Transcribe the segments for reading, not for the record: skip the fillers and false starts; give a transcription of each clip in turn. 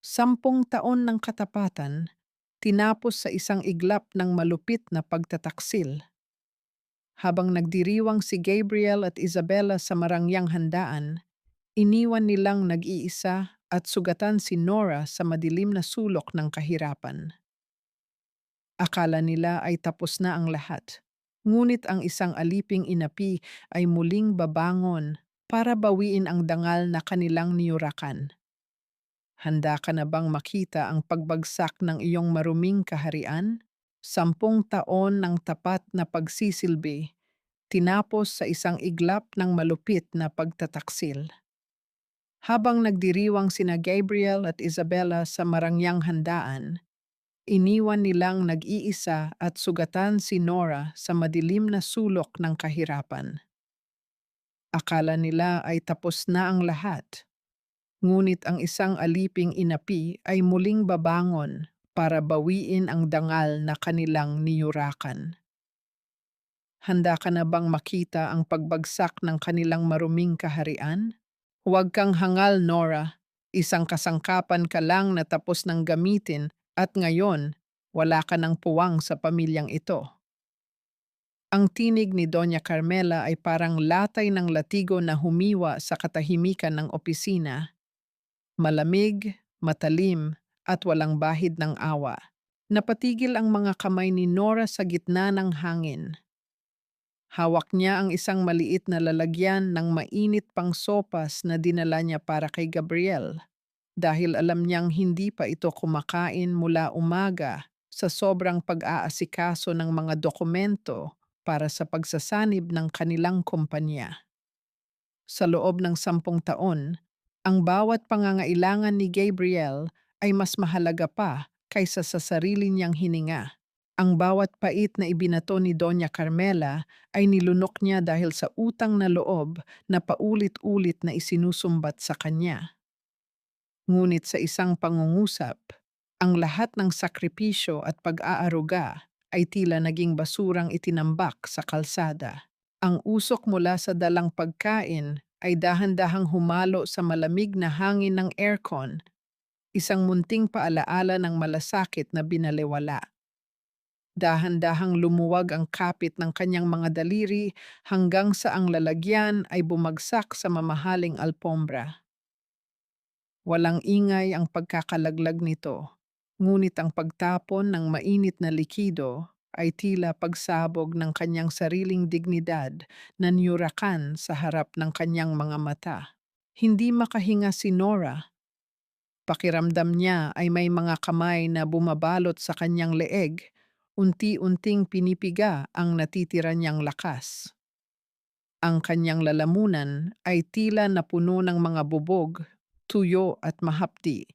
10 taon ng katapatan, tinapos sa isang iglap ng malupit na pagtataksil. Habang nagdiriwang si Gabriel at Isabella sa marangyang handaan, iniwan nilang nag-iisa at sugatan si Nora sa madilim na sulok ng kahirapan. Akala nila ay tapos na ang lahat. Ngunit ang isang aliping inapi ay muling babangon para bawiin ang dangal na kanilang niyurakan. Handa ka na bang makita ang pagbagsak ng iyong maruming kaharian? 10 taon ng tapat na pagsisilbi, tinapos sa isang iglap ng malupit na pagtataksil. Habang nagdiriwang sina Gabriel at Isabella sa marangyang handaan, iniwan nilang nag-iisa at sugatan si Nora sa madilim na sulok ng kahirapan. Akala nila ay tapos na ang lahat, ngunit ang isang aliping inapi ay muling babangon para bawiin ang dangal na kanilang niyurakan. Handa ka na bang makita ang pagbagsak ng kanilang maruming kaharian? Huwag kang hangal, Nora. Isang kasangkapan ka lang na tapos ng gamitin at ngayon, wala ka ng puwang sa pamilyang ito. Ang tinig ni Doña Carmela ay parang latay ng latigo na humiwa sa katahimikan ng opisina. Malamig, matalim, at walang bahid ng awa. Napatigil ang mga kamay ni Nora sa gitna ng hangin. Hawak niya ang isang maliit na lalagyan ng mainit pang sopas na dinala niya para kay Gabriel dahil alam niyang hindi pa ito kumakain mula umaga sa sobrang pag-aasikaso ng mga dokumento para sa pagsasanib ng kanilang kumpanya. Sa loob ng 10 taon, ang bawat pangangailangan ni Gabriel ay mas mahalaga pa kaysa sa sarili niyang hininga. Ang bawat pait na ibinato ni Doña Carmela ay nilunok niya dahil sa utang na loob na paulit-ulit na isinusumbat sa kanya. Ngunit sa isang pangungusap, ang lahat ng sakripisyo at pag-aaruga ay tila naging basurang itinambak sa kalsada. Ang usok mula sa dalang pagkain ay dahan-dahang humalo sa malamig na hangin ng aircon, isang munting paalaala ng malasakit na binalewala. Dahan-dahang lumuwag ang kapit ng kanyang mga daliri hanggang sa ang lalagyan ay bumagsak sa mamahaling alpombra. Walang ingay ang pagkakalaglag nito, ngunit ang pagtapon ng mainit na likido ay tila pagsabog ng kanyang sariling dignidad na niyurakan sa harap ng kanyang mga mata. Hindi makahinga si Nora. Pakiramdam niya ay may mga kamay na bumabalot sa kanyang leeg, unti-unting pinipiga ang natitira niyang lakas. Ang kanyang lalamunan ay tila napuno ng mga bubog, tuyo at mahapdi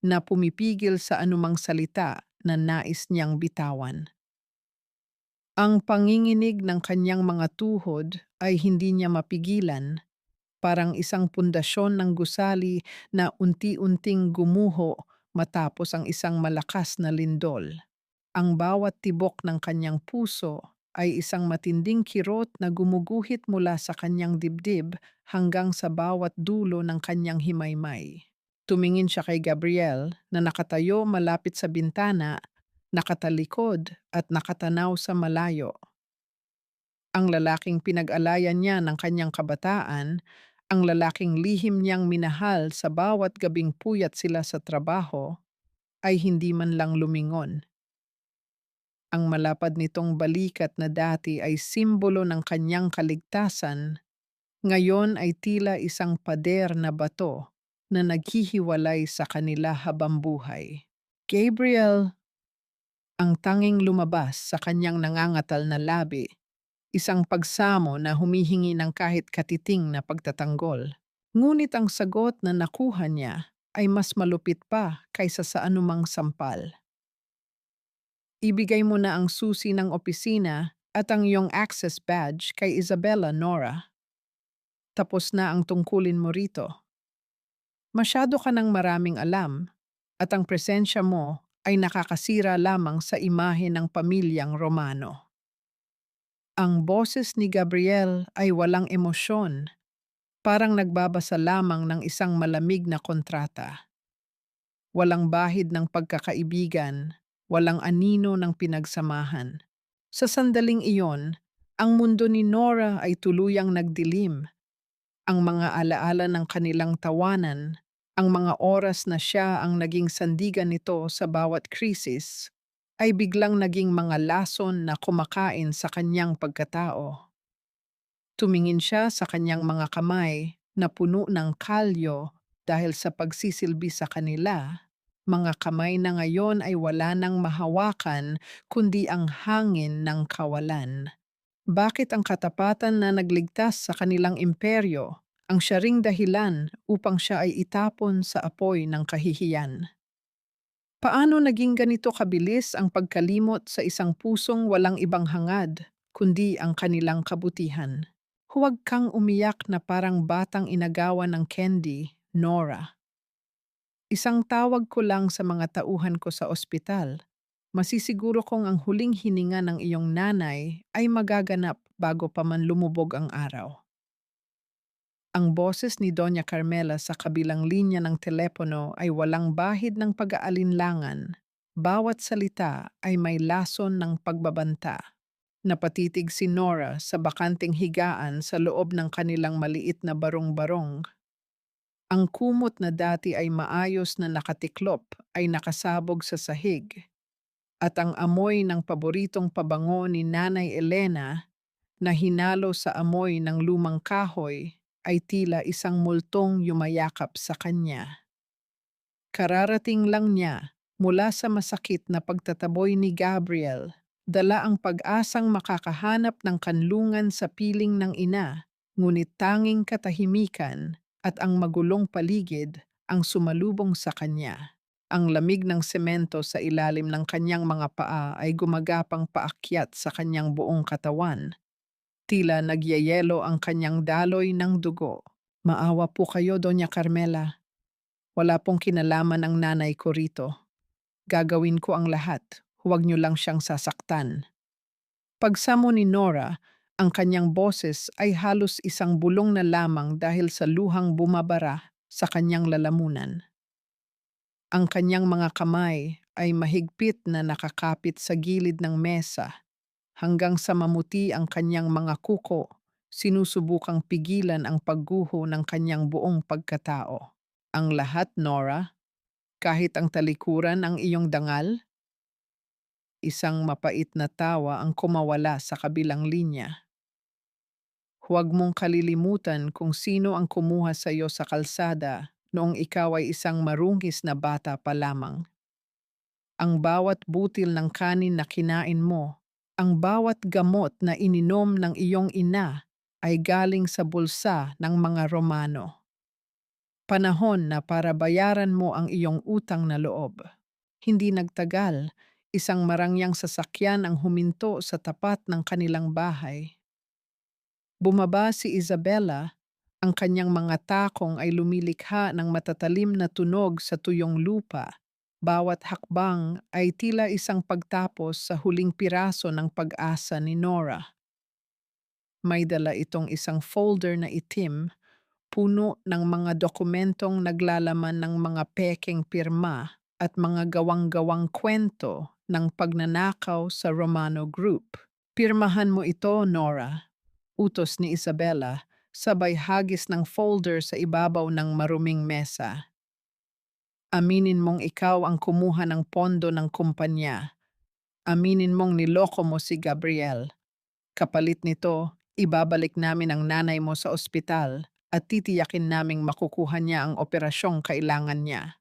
na pumipigil sa anumang salita na nais niyang bitawan. Ang panginginig ng kanyang mga tuhod ay hindi niya mapigilan, parang isang pundasyon ng gusali na unti-unting gumuho matapos ang isang malakas na lindol. Ang bawat tibok ng kanyang puso ay isang matinding kirot na gumuguhit mula sa kanyang dibdib hanggang sa bawat dulo ng kanyang himaymay. Tumingin siya kay Gabriel na nakatayo malapit sa bintana, nakatalikod at nakatanaw sa malayo. Ang lalaking pinag-alayan niya ng kanyang kabataan, ang lalaking lihim niyang minahal sa bawat gabing puyat sila sa trabaho, ay hindi man lang lumingon. Ang malapad nitong balikat na dati ay simbolo ng kanyang kaligtasan, ngayon ay tila isang pader na bato na naghihiwalay sa kanila habang buhay. Gabriel, ang tanging lumabas sa kanyang nangangatal na labi, isang pagsamo na humihingi ng kahit katiting na pagtatanggol. Ngunit ang sagot na nakuha niya ay mas malupit pa kaysa sa anumang sampal. Ibigay mo na ang susi ng opisina at ang iyong access badge kay Isabella, Nora. Tapos na ang tungkulin mo rito. Masyado ka ng maraming alam at ang presensya mo ay nakakasira lamang sa imahe ng pamilyang Romano. Ang boses ni Gabriel ay walang emosyon, parang nagbabasa lamang ng isang malamig na kontrata. walang bahid ng pagkakaibigan, walang anino ng pinagsamahan. Sa sandaling iyon, ang mundo ni Nora ay tuluyang nagdilim. Ang mga alaala ng kanilang tawanan, ang mga oras na siya ang naging sandigan nito sa bawat krisis, ay biglang naging mga lason na kumakain sa kanyang pagkatao. Tumingin siya sa kanyang mga kamay na puno ng kalyo dahil sa pagsisilbi sa kanila. Mga kamay na ngayon ay wala nang mahawakan kundi ang hangin ng kawalan. Bakit ang katapatan na nagligtas sa kanilang imperyo ang siya ring dahilan upang siya ay itapon sa apoy ng kahihiyan? Paano naging ganito kabilis ang pagkalimot sa isang pusong walang ibang hangad, kundi ang kanilang kabutihan? Huwag kang umiyak na parang batang inagawan ng candy, Nora. Isang tawag ko lang sa mga tauhan ko sa ospital. Masisiguro kong ang huling hininga ng iyong nanay ay magaganap bago pa man lumubog ang araw. Ang boses ni Doña Carmela sa kabilang linya ng telepono ay walang bahid ng pag-aalinlangan. Bawat salita ay may lason ng pagbabanta. Napatitig si Nora sa bakanting higaan sa loob ng kanilang maliit na barong-barong. Ang kumot na dati ay maayos na nakatiklop ay nakasabog sa sahig, at ang amoy ng paboritong pabango ni Nanay Elena na hinalo sa amoy ng lumang kahoy ay tila isang multong yumayakap sa kanya. Kararating lang niya mula sa masakit na pagtataboy ni Gabriel, dala ang pag-asang makakahanap ng kanlungan sa piling ng ina, ngunit tanging katahimikan at ang magulong paligid ang sumalubong sa kanya. Ang lamig ng semento sa ilalim ng kanyang mga paa ay gumagapang paakyat sa kanyang buong katawan. Tila nagyayelo ang kanyang daloy ng dugo. Maawa po kayo, Doña Carmela. Wala pong kinalaman ang nanay ko rito. Gagawin ko ang lahat. Huwag niyo lang siyang sasaktan. Pagsamo ni Nora, ang kanyang boses ay halos isang bulong na lamang dahil sa luhang bumabara sa kanyang lalamunan. Ang kanyang mga kamay ay mahigpit na nakakapit sa gilid ng mesa hanggang sa mamuti ang kanyang mga kuko, sinusubukang pigilan ang pagguho ng kanyang buong pagkatao. Ang lahat, Nora, kahit ang talikuran ang iyong dangal? Isang mapait na tawa ang kumawala sa kabilang linya. Huwag mong kalilimutan kung sino ang kumuha sa iyo sa kalsada noong ikaw ay isang marungis na bata pa lamang. Ang bawat butil ng kanin na kinain mo, ang bawat gamot na ininom ng iyong ina ay galing sa bulsa ng mga Romano. Panahon na para bayaran mo ang iyong utang na loob. Hindi nagtagal, isang marangyang sasakyan ang huminto sa tapat ng kanilang bahay. Bumaba si Isabella, ang kanyang mga takong ay lumilikha ng matatalim na tunog sa tuyong lupa. Bawat hakbang ay tila isang pagtapos sa huling piraso ng pag-asa ni Nora. May dala itong isang folder na itim, puno ng mga dokumentong naglalaman ng mga pekeng pirma at mga gawang-gawang kwento ng pagnanakaw sa Romano Group. Pirmahan mo ito, Nora, utos ni Isabella, sabay hagis ng folder sa ibabaw ng maruming mesa. Aminin mong ikaw ang kumuha ng pondo ng kumpanya. Aminin mong niloko mo si Gabriel. Kapalit nito, ibabalik namin ang nanay mo sa ospital at titiyakin naming makukuha niya ang operasyong kailangan niya.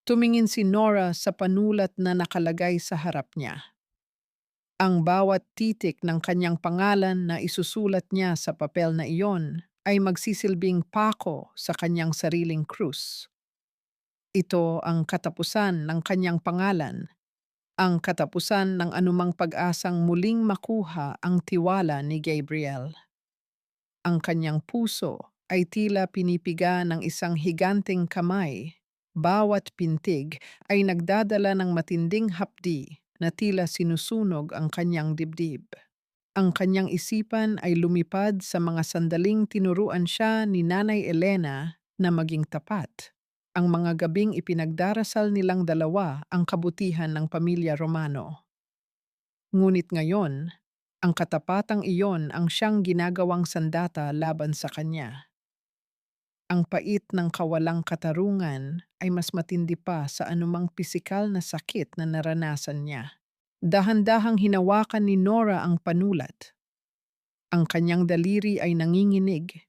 Tumingin si Nora sa panulat na nakalagay sa harap niya. Ang bawat titik ng kanyang pangalan na isusulat niya sa papel na iyon ay magsisilbing pako sa kanyang sariling krus. Ito ang katapusan ng kanyang pangalan, ang katapusan ng anumang pag-asang muling makuha ang tiwala ni Gabriel. Ang kanyang puso ay tila pinipiga ng isang higanteng kamay. Bawat pintig ay nagdadala ng matinding hapdi na tila sinusunog ang kanyang dibdib. Ang kanyang isipan ay lumipad sa mga sandaling tinuruan siya ni Nanay Elena na maging tapat. Ang mga gabing ipinagdarasal nilang dalawa ang kabutihan ng pamilya Romano. Ngunit ngayon, ang katapatang iyon ang siyang ginagawang sandata laban sa kanya. Ang pait ng kawalang katarungan ay mas matindi pa sa anumang pisikal na sakit na naranasan niya. Dahan-dahang hinawakan ni Nora ang panulat. Ang kanyang daliri ay nanginginig.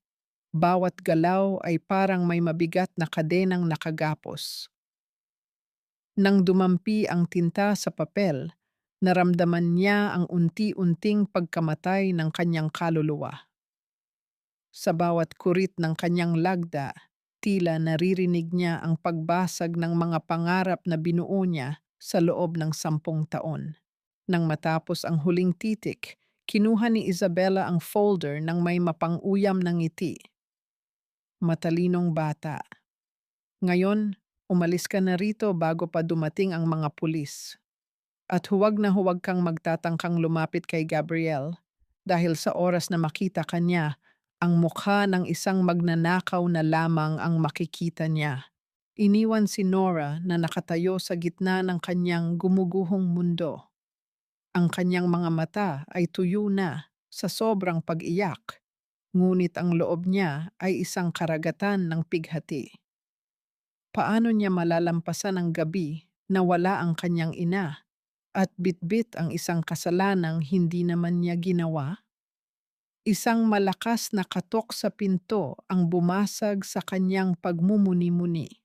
Bawat galaw ay parang may mabigat na kadenang nakagapos. Nang dumampi ang tinta sa papel, naramdaman niya ang unti-unting pagkamatay ng kanyang kaluluwa. Sa bawat kurit ng kanyang lagda, tila naririnig niya ang pagbasag ng mga pangarap na binuo niya sa loob ng 10 taon. Nang matapos ang huling titik, kinuha ni Isabella ang folder ng may mapang-uyam na ngiti. Matalinong bata. Ngayon, umalis ka na rito bago pa dumating ang mga pulis. At huwag na huwag kang magtatangkang lumapit kay Gabriel dahil sa oras na makita kanya, ang mukha ng isang magnanakaw na lamang ang makikita niya. Iniwan si Nora na nakatayo sa gitna ng kanyang gumuguhong mundo. Ang kanyang mga mata ay tuyo na sa sobrang pag-iyak, ngunit ang loob niya ay isang karagatan ng pighati. Paano niya malalampasan ang gabi na wala ang kanyang ina at bitbit ang isang kasalanang hindi naman niya ginawa? Isang malakas na katok sa pinto ang bumasag sa kanyang pagmumuni-muni.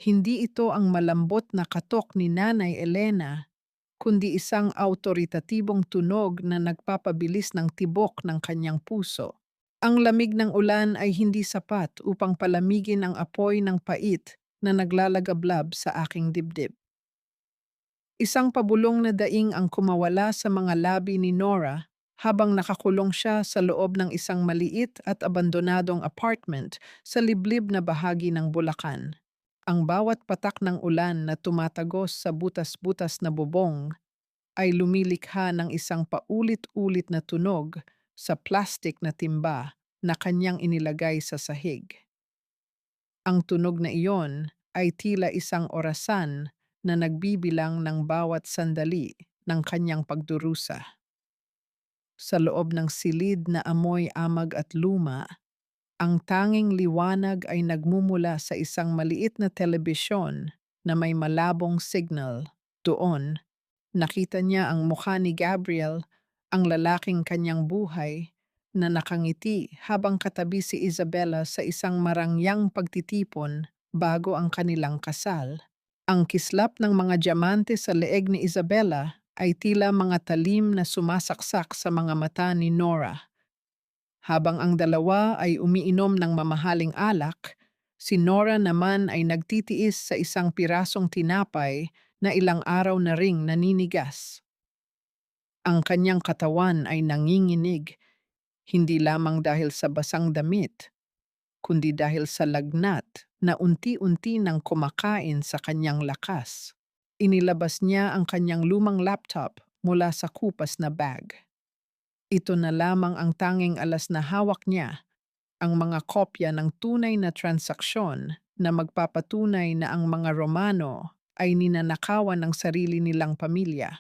Hindi ito ang malambot na katok ni Nanay Elena, kundi isang autoritatibong tunog na nagpapabilis ng tibok ng kanyang puso. Ang lamig ng ulan ay hindi sapat upang palamigin ang apoy ng pait na naglalagablab sa aking dibdib. Isang pabulong na daing ang kumawala sa mga labi ni Nora habang nakakulong siya sa loob ng isang maliit at abandonadong apartment sa liblib na bahagi ng Bulacan. Ang bawat patak ng ulan na tumatagos sa butas-butas na bubong ay lumilikha ng isang paulit-ulit na tunog sa plastik na timba na kanyang inilagay sa sahig. Ang tunog na iyon ay tila isang orasan na nagbibilang ng bawat sandali ng kanyang pagdurusa. Sa loob ng silid na amoy amag at luma, ang tanging liwanag ay nagmumula sa isang maliit na telebisyon na may malabong signal. Doon, nakita niya ang mukha ni Gabriel, ang lalaking kanyang buhay, na nakangiti habang katabi si Isabella sa isang marangyang pagtitipon bago ang kanilang kasal. Ang kislap ng mga diamante sa leeg ni Isabella ay tila mga talim na sumasaksak sa mga mata ni Nora. Habang ang dalawa ay umiinom ng mamahaling alak, si Nora naman ay nagtitiis sa isang pirasong tinapay na ilang araw na ring naninigas. Ang kanyang katawan ay nanginginig, hindi lamang dahil sa basang damit, kundi dahil sa lagnat na unti-unti nang kumakain sa kanyang lakas. Inilabas niya ang kanyang lumang laptop mula sa kupas na bag. Ito na lamang ang tanging alas na hawak niya, ang mga kopya ng tunay na transaksyon na magpapatunay na ang mga Romano ay ninanakawan ng sarili nilang pamilya.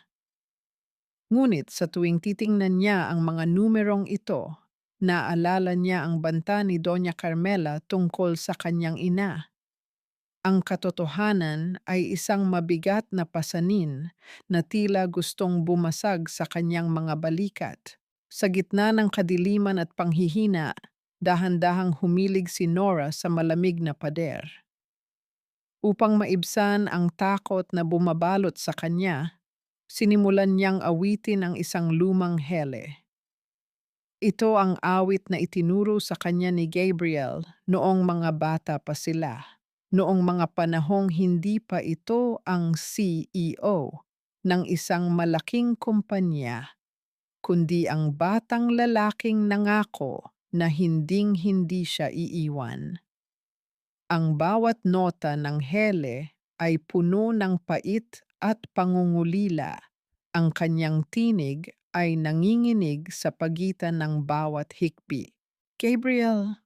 Ngunit sa tuwing titingnan niya ang mga numerong ito, naalala niya ang banta ni Doña Carmela tungkol sa kanyang ina. Ang katotohanan ay isang mabigat na pasanin na tila gustong bumasag sa kanyang mga balikat. Sa gitna ng kadiliman at panghihina, dahan-dahang humilig si Nora sa malamig na pader. Upang maibsan ang takot na bumabalot sa kanya, sinimulan niyang awitin ang isang lumang hele. Ito ang awit na itinuro sa kanya ni Gabriel noong mga bata pa sila. Noong mga panahong hindi pa ito ang CEO ng isang malaking kumpanya, kundi ang batang lalaking nangako na hinding-hindi siya iiwan. Ang bawat nota ng hele ay puno ng pait at pangungulila. Ang kanyang tinig ay nanginginig sa pagitan ng bawat hikbi. Gabriel,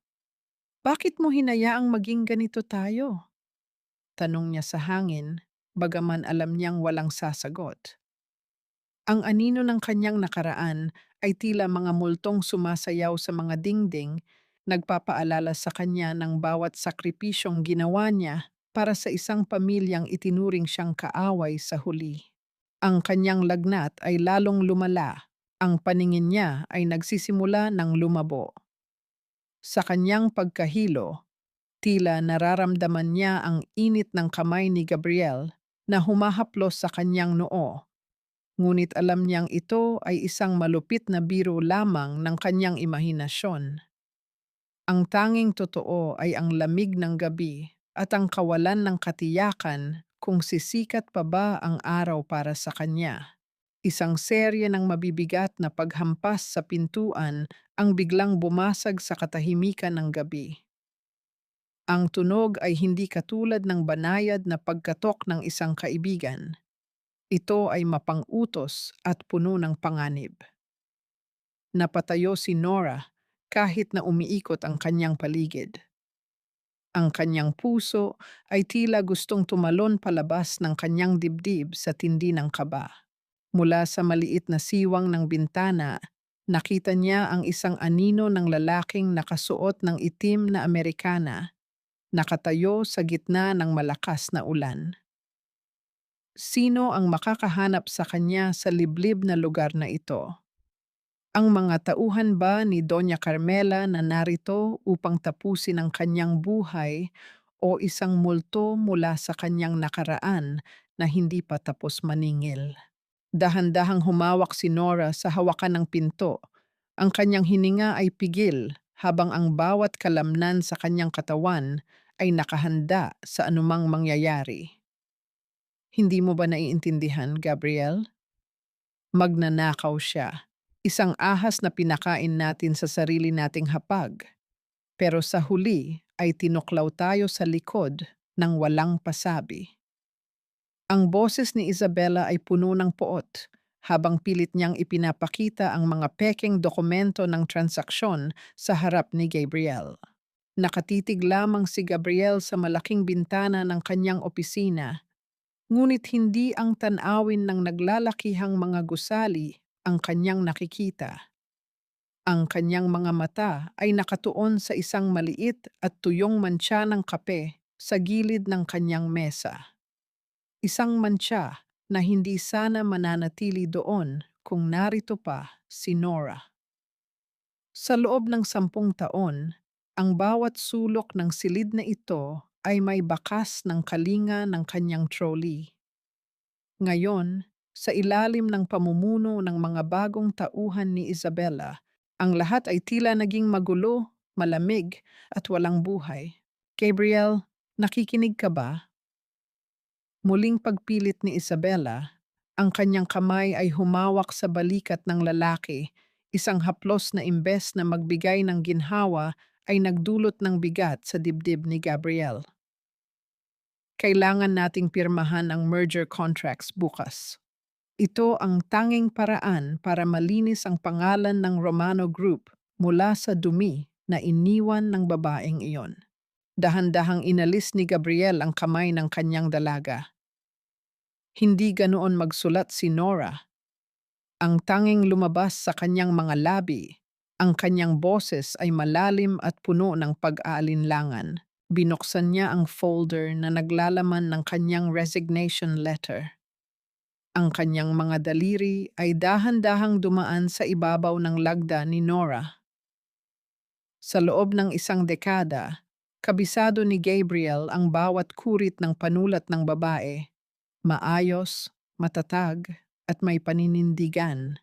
bakit mo hinayaang maging ganito tayo? tanong niya sa hangin, bagaman alam niyang walang sasagot. Ang anino ng kanyang nakaraan ay tila mga multong sumasayaw sa mga dingding, nagpapaalala sa kanya ng bawat sakripisyong ginawa niya para sa isang pamilyang itinuring siyang kaaway sa huli. Ang kanyang lagnat ay lalong lumala. Ang paningin niya ay nagsisimula ng lumabo. Sa kanyang pagkahilo, tila nararamdaman niya ang init ng kamay ni Gabriel na humahaplos sa kanyang noo. Ngunit alam niyang ito ay isang malupit na biro lamang ng kanyang imahinasyon. Ang tanging totoo ay ang lamig ng gabi at ang kawalan ng katiyakan kung sisikat pa ba ang araw para sa kanya. Isang serye ng mabibigat na paghampas sa pintuan ang biglang bumasag sa katahimikan ng gabi. Ang tunog ay hindi katulad ng banayad na pagkatok ng isang kaibigan. Ito ay mapang-utos at puno ng panganib. Napatayo si Nora kahit na umiikot ang kanyang paligid. Ang kanyang puso ay tila gustong tumalon palabas ng kanyang dibdib sa tindi ng kaba. Mula sa maliit na siwang ng bintana, nakita niya ang isang anino ng lalaking nakasuot ng itim na Amerikana, nakatayo sa gitna ng malakas na ulan. Sino ang makakahanap sa kanya sa liblib na lugar na ito? Ang mga tauhan ba ni Doña Carmela na narito upang tapusin ang kanyang buhay o isang multo mula sa kanyang nakaraan na hindi pa tapos maningil? Dahan-dahang humawak si Nora sa hawakan ng pinto. Ang kanyang hininga ay pigil habang ang bawat kalamnan sa kanyang katawan ay nakahanda sa anumang mangyayari. Hindi mo ba naiintindihan, Gabriel? Magnanakaw siya. Isang ahas na pinakain natin sa sarili nating hapag. Pero sa huli ay tinuklaw tayo sa likod ng walang pasabi. Ang boses ni Isabella ay puno ng poot habang pilit niyang ipinapakita ang mga pekeng dokumento ng transaksyon sa harap ni Gabriel. Nakatitig lamang si Gabriel sa malaking bintana ng kanyang opisina, ngunit hindi ang tanawin ng naglalakihang mga gusali ang kanyang nakikita. Ang kanyang mga mata ay nakatuon sa isang maliit at tuyong mantsa ng kape sa gilid ng kanyang mesa. Isang mantsa na hindi sana mananatili doon kung narito pa si Nora. Sa loob ng 10 taon, ang bawat sulok ng silid na ito ay may bakas ng kalinga ng kanyang trolley. Ngayon, sa ilalim ng pamumuno ng mga bagong tauhan ni Isabella, ang lahat ay tila naging magulo, malamig, at walang buhay. Gabriel, nakikinig ka ba? Muling pagpilit ni Isabella, ang kanyang kamay ay humawak sa balikat ng lalaki, isang haplos na imbes na magbigay ng ginhawa ay nagdulot ng bigat sa dibdib ni Gabriel. Kailangan nating pirmahan ang merger contracts bukas. Ito ang tanging paraan para malinis ang pangalan ng Romano Group mula sa dumi na iniwan ng babaeng iyon. Dahan-dahang inalis ni Gabriel ang kamay ng kanyang dalaga. Hindi ganoon magsulat si Nora. Ang tanging lumabas sa kanyang mga labi, ang kanyang boses ay malalim at puno ng pag-aalinlangan. Binuksan niya ang folder na naglalaman ng kanyang resignation letter. Ang kanyang mga daliri ay dahan-dahang dumaan sa ibabaw ng lagda ni Nora. Sa loob ng isang dekada, kabisado ni Gabriel ang bawat kurit ng panulat ng babae. Maayos, matatag, at may paninindigan.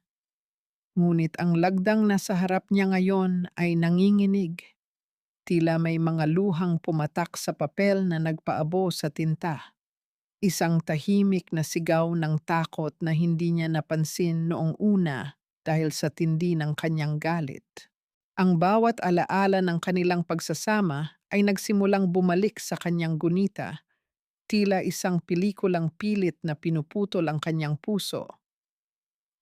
Ngunit ang lagdang nasa harap niya ngayon ay nanginginig. Tila may mga luhang pumatak sa papel na nagpaabo sa tinta. Isang tahimik na sigaw ng takot na hindi niya napansin noong una dahil sa tindi ng kanyang galit. Ang bawat alaala ng kanilang pagsasama ay nagsimulang bumalik sa kanyang gunita, tila isang pelikulang pilit na pinuputol ang kanyang puso.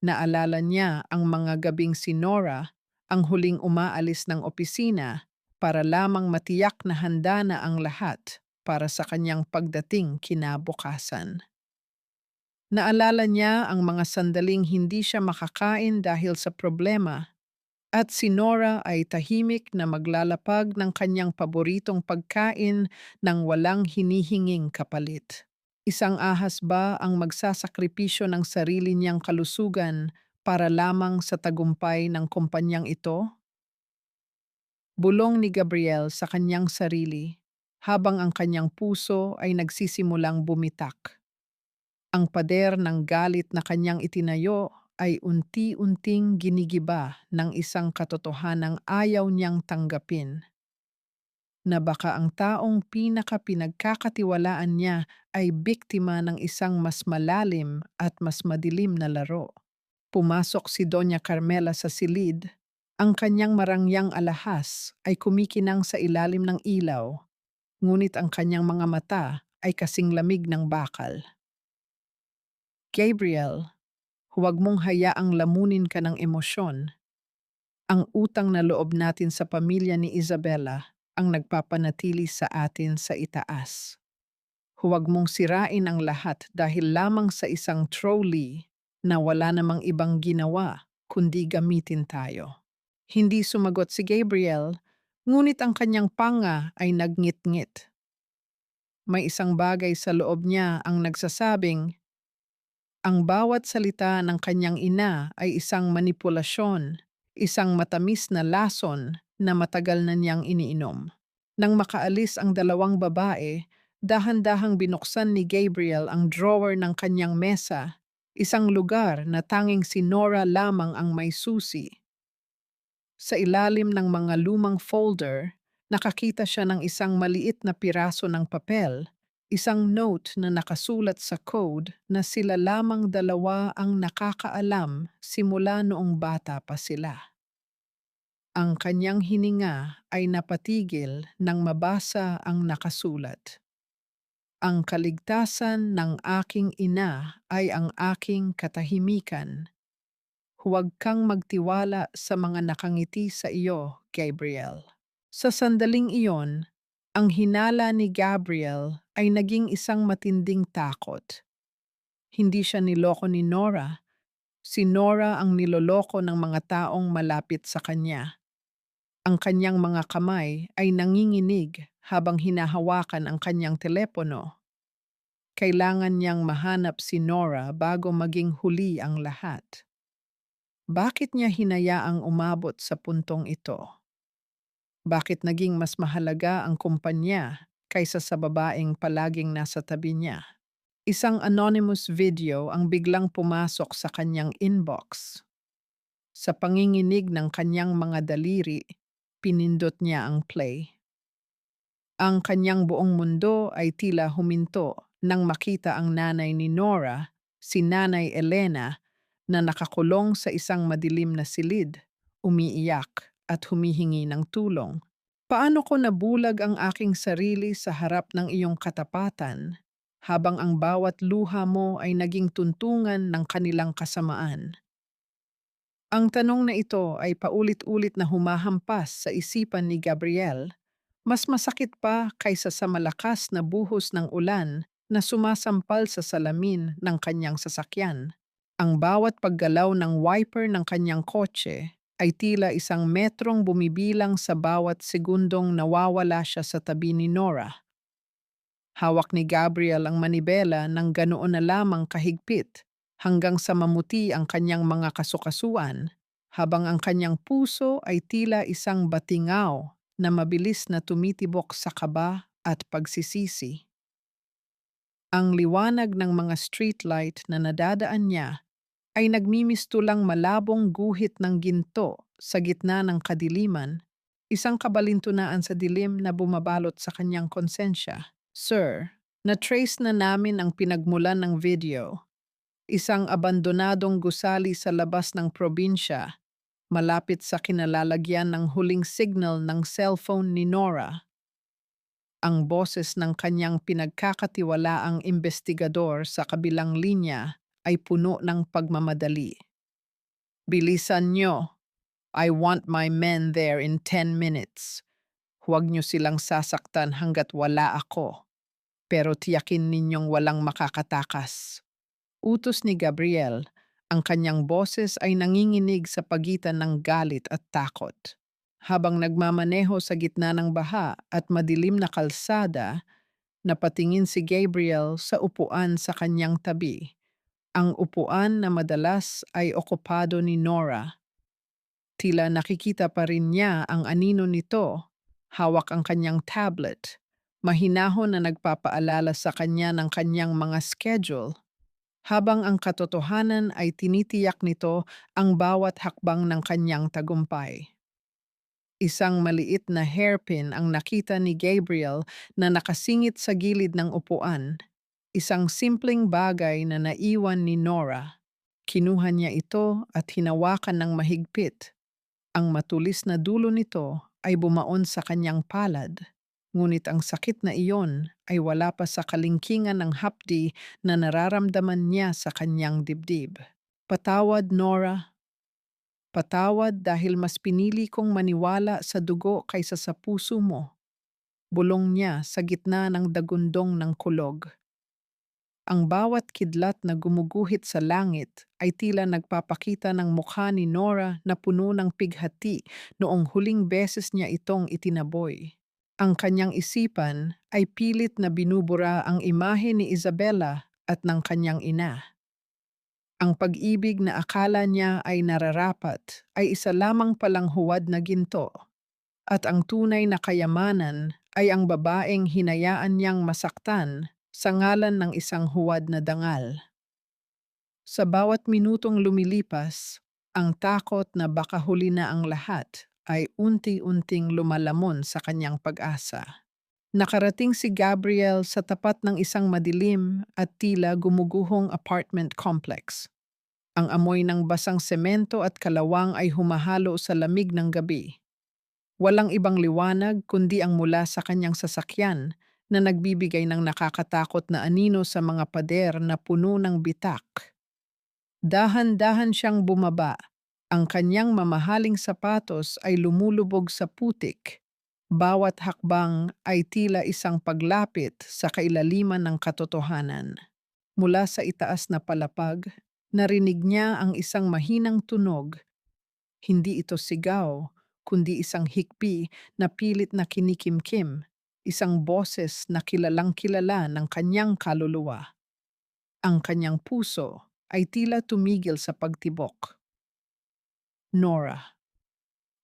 Naalala niya ang mga gabing si Nora, ang huling umaalis ng opisina para lamang matiyak na handa na ang lahat. para sa kanyang pagdating kinabukasan. Naalala niya ang mga sandaling hindi siya makakain dahil sa problema at si Nora ay tahimik na maglalapag ng kanyang paboritong pagkain ng walang hinihinging kapalit. Isang ahas ba ang magsasakripisyo ng sarili niyang kalusugan para lamang sa tagumpay ng kumpanyang ito? Bulong ni Gabriel sa kanyang sarili habang ang kanyang puso ay nagsisimulang bumitak. Ang pader ng galit na kanyang itinayo ay unti-unting ginigiba ng isang katotohanang ayaw niyang tanggapin, na baka ang taong pinaka-pinagkakatiwalaan niya ay biktima ng isang mas malalim at mas madilim na laro. Pumasok si Doña Carmela sa silid. Ang kanyang marangyang alahas ay kumikinang sa ilalim ng ilaw, ngunit ang kanyang mga mata ay kasing lamig ng bakal. Gabriel, huwag mong hayaang lamunin ka ng emosyon. Ang utang na loob natin sa pamilya ni Isabella ang nagpapanatili sa atin sa itaas. Huwag mong sirain ang lahat dahil lamang sa isang trolley na wala namang ibang ginawa kundi gamitin tayo. Hindi sumagot si Gabriel, ngunit ang kanyang panga ay nagngit-ngit. May isang bagay sa loob niya ang nagsasabing, ang bawat salita ng kanyang ina ay isang manipulasyon, isang matamis na lason na matagal na niyang iniinom. Nang makaalis ang dalawang babae, dahan-dahang binuksan ni Gabriel ang drawer ng kanyang mesa, isang lugar na tanging si Nora lamang ang may susi. Sa ilalim ng mga lumang folder, nakakita siya ng isang maliit na piraso ng papel, isang note na nakasulat sa code na sila lamang dalawa ang nakakaalam simula noong bata pa sila. Ang kanyang hininga ay napatigil nang mabasa ang nakasulat. Ang kaligtasan ng aking ina ay ang aking katahimikan. Huwag kang magtiwala sa mga nakangiti sa iyo, Gabriel. Sa sandaling iyon, ang hinala ni Gabriel ay naging isang matinding takot. Hindi siya niloko ni Nora. Si Nora ang niloloko ng mga taong malapit sa kanya. Ang kanyang mga kamay ay nanginginig habang hinahawakan ang kanyang telepono. Kailangan niyang mahanap si Nora bago maging huli ang lahat. Bakit niya hinayaang umabot sa puntong ito? Bakit naging mas mahalaga ang kumpanya kaysa sa babaeng palaging nasa tabi niya? Isang anonymous video ang biglang pumasok sa kanyang inbox. Sa panginginig ng kanyang mga daliri, pinindot niya ang play. Ang kanyang buong mundo ay tila huminto nang makita ang nanay ni Nora, si Nanay Elena, na nakakulong sa isang madilim na silid, umiiyak at humihingi ng tulong. Paano ko nabulag ang aking sarili sa harap ng iyong katapatan habang ang bawat luha mo ay naging tuntungan ng kanilang kasamaan? Ang tanong na ito ay paulit-ulit na humahampas sa isipan ni Gabriel, mas masakit pa kaysa sa malakas na buhos ng ulan na sumasampal sa salamin ng kanyang sasakyan. Ang bawat paggalaw ng wiper ng kanyang kotse ay tila isang metrong bumibilang sa bawat segundong nawawala siya sa tabi ni Nora. Hawak ni Gabriel ang manibela ng ganoon na lamang kahigpit hanggang sa mamuti ang kanyang mga kasukasuan, habang ang kanyang puso ay tila isang batingaw na mabilis na tumitibok sa kaba at pagsisisi. Ang liwanag ng mga streetlight na nadadaan niya ay nagmimistulang malabong guhit ng ginto sa gitna ng kadiliman, isang kabalintunaan sa dilim na bumabalot sa kanyang konsensya. Sir, na-trace na namin ang pinagmulan ng video. Isang abandonadong gusali sa labas ng probinsya, malapit sa kinalalagyan ng huling signal ng cellphone ni Nora. Ang boses ng kanyang pinagkakatiwalaang investigador sa kabilang linya ay puno ng pagmamadali. Bilisan nyo. I want my men there in 10 minutes. Huwag nyo silang sasaktan hanggat wala ako. pero tiyakin ninyong walang makakatakas. Utos ni Gabriel, ang kanyang boses ay nanginginig sa pagitan ng galit at takot. Habang nagmamaneho sa gitna ng baha at madilim na kalsada, napatingin si Gabriel sa upuan sa kanyang tabi. Ang upuan na madalas ay okupado ni Nora. Tila nakikita pa rin niya ang anino nito, hawak ang kanyang tablet, mahinahon na nagpapaalala sa kanya ng kanyang mga schedule, habang ang katotohanan ay tinitiyak nito ang bawat hakbang ng kanyang tagumpay. Isang maliit na hairpin ang nakita ni Gabriel na nakasingit sa gilid ng upuan, isang simpleng bagay na naiwan ni Nora. Kinuha niya ito at hinawakan ng mahigpit. Ang matulis na dulo nito ay bumaon sa kanyang palad, ngunit ang sakit na iyon ay wala pa sa kalingkingan ng hapdi na nararamdaman niya sa kanyang dibdib. Patawad, Nora. Patawad dahil mas pinili kong maniwala sa dugo kaysa sa puso mo. Bulong niya sa gitna ng dagundong ng kulog. Ang bawat kidlat na gumuguhit sa langit ay tila nagpapakita ng mukha ni Nora na puno ng pighati noong huling beses niya itong itinaboy. Ang kanyang isipan ay pilit na binubura ang imahe ni Isabella at ng kanyang ina. Ang pag-ibig na akala niya ay nararapat ay isa lamang palang huwad na ginto, at ang tunay na kayamanan ay ang babaeng hinayaan niyang masaktan sa ngalan ng isang huwad na dangal. Sa bawat minutong lumilipas, ang takot na baka huli na ang lahat ay unti-unting lumalamon sa kanyang pag-asa. Nakarating si Gabriel sa tapat ng isang madilim at tila gumuguhong apartment complex. Ang amoy ng basang semento at kalawang ay humahalo sa lamig ng gabi. Walang ibang liwanag kundi ang mula sa kanyang sasakyan na nagbibigay ng nakakatakot na anino sa mga pader na puno ng bitak. Dahan-dahan siyang bumaba. Ang kanyang mamahaling sapatos ay lumulubog sa putik. Bawat hakbang ay tila isang paglapit sa kailaliman ng katotohanan. Mula sa itaas na palapag, narinig niya ang isang mahinang tunog. Hindi ito sigaw, kundi isang hikbi na pilit na kinikimkim, isang boses na kilalang-kilala ng kanyang kaluluwa. Ang kanyang puso ay tila tumigil sa pagtibok. Nora,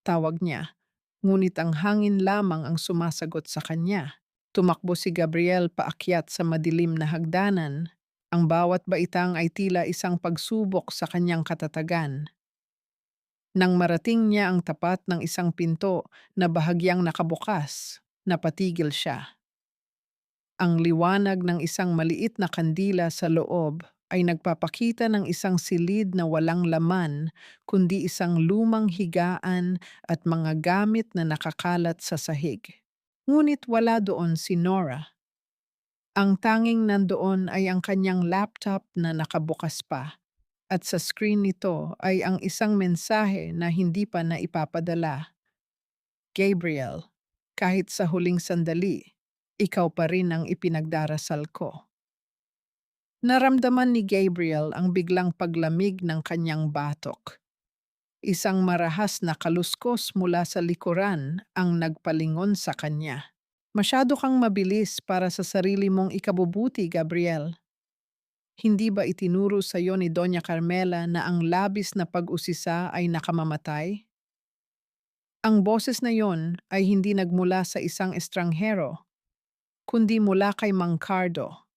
tawag niya, ngunit ang hangin lamang ang sumasagot sa kanya. Tumakbo si Gabriel paakyat sa madilim na hagdanan. Ang bawat baitang ay tila isang pagsubok sa kanyang katatagan. Nang marating niya ang tapat ng isang pinto na bahagyang nakabukas, napatigil siya. Ang liwanag ng isang maliit na kandila sa loob ay nagpapakita ng isang silid na walang laman, kundi isang lumang higaan at mga gamit na nakakalat sa sahig. Ngunit wala doon si Nora. Ang tanging nandoon ay ang kanyang laptop na nakabukas pa, at sa screen nito ay ang isang mensahe na hindi pa naipapadala. Gabriel, kahit sa huling sandali, ikaw pa rin ang ipinagdarasal ko. Naramdaman ni Gabriel ang biglang paglamig ng kanyang batok. Isang marahas na kaluskos mula sa likuran ang nagpalingon sa kanya. Masyado kang mabilis para sa sarili mong ikabubuti, Gabriel. Hindi ba itinuro sa iyo ni Doña Carmela na ang labis na pag-usisa ay nakamamatay? Ang boses na yon ay hindi nagmula sa isang estranghero, kundi mula kay Mang Cardo,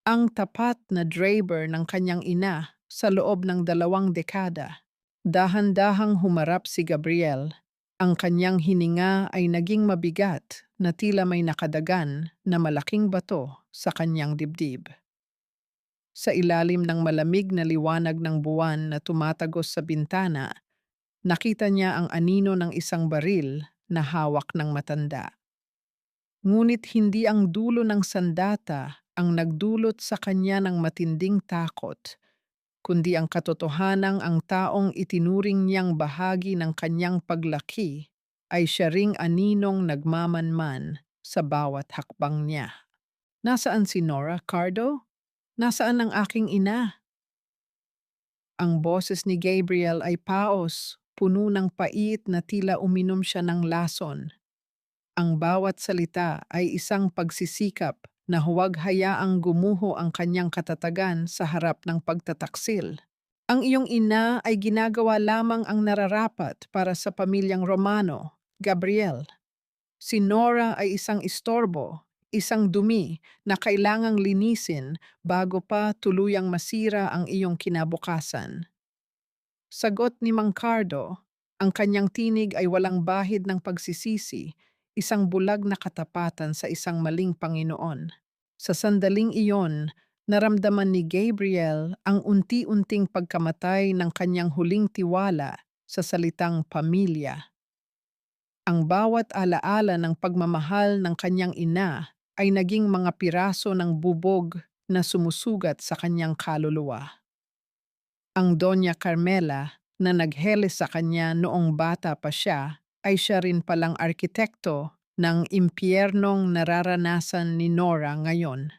ang tapat na driver ng kanyang ina sa loob ng 2 dekada. Dahan-dahang humarap si Gabriel. Ang kanyang hininga ay naging mabigat na tila may nakadagan na malaking bato sa kanyang dibdib. Sa ilalim ng malamig na liwanag ng buwan na tumatagos sa bintana, nakita niya ang anino ng isang baril na hawak ng matanda. Ngunit hindi ang dulo ng sandata ang nagdulot sa kanya ng matinding takot, kundi ang katotohanang ang taong itinuring niyang bahagi ng kanyang paglaki ay siya ring aninong nagmamanman sa bawat hakbang niya. Nasaan si Nora, Cardo? Nasaan ang aking ina? Ang boses ni Gabriel ay paos, puno ng pait na tila uminom siya ng lason. Ang bawat salita ay isang pagsisikap na huwag hayaang gumuho ang kanyang katatagan sa harap ng pagtataksil. Ang iyong ina ay ginagawa lamang ang nararapat para sa pamilyang Romano, Gabriel. Si Nora ay isang istorbo, isang dumi na kailangang linisin bago pa tuluyang masira ang iyong kinabukasan. Sagot ni Mang Cardo, ang kanyang tinig ay walang bahid ng pagsisisi, isang bulag na katapatan sa isang maling Panginoon. Sa sandaling iyon, naramdaman ni Gabriel ang unti-unting pagkamatay ng kanyang huling tiwala sa salitang pamilya. Ang bawat alaala ng pagmamahal ng kanyang ina ay naging mga piraso ng bubog na sumusugat sa kanyang kaluluwa. Ang Doña Carmela na nagheles sa kanya noong bata pa siya ay siya rin palang arkitekto ng impyernong nararanasan ni Nora ngayon.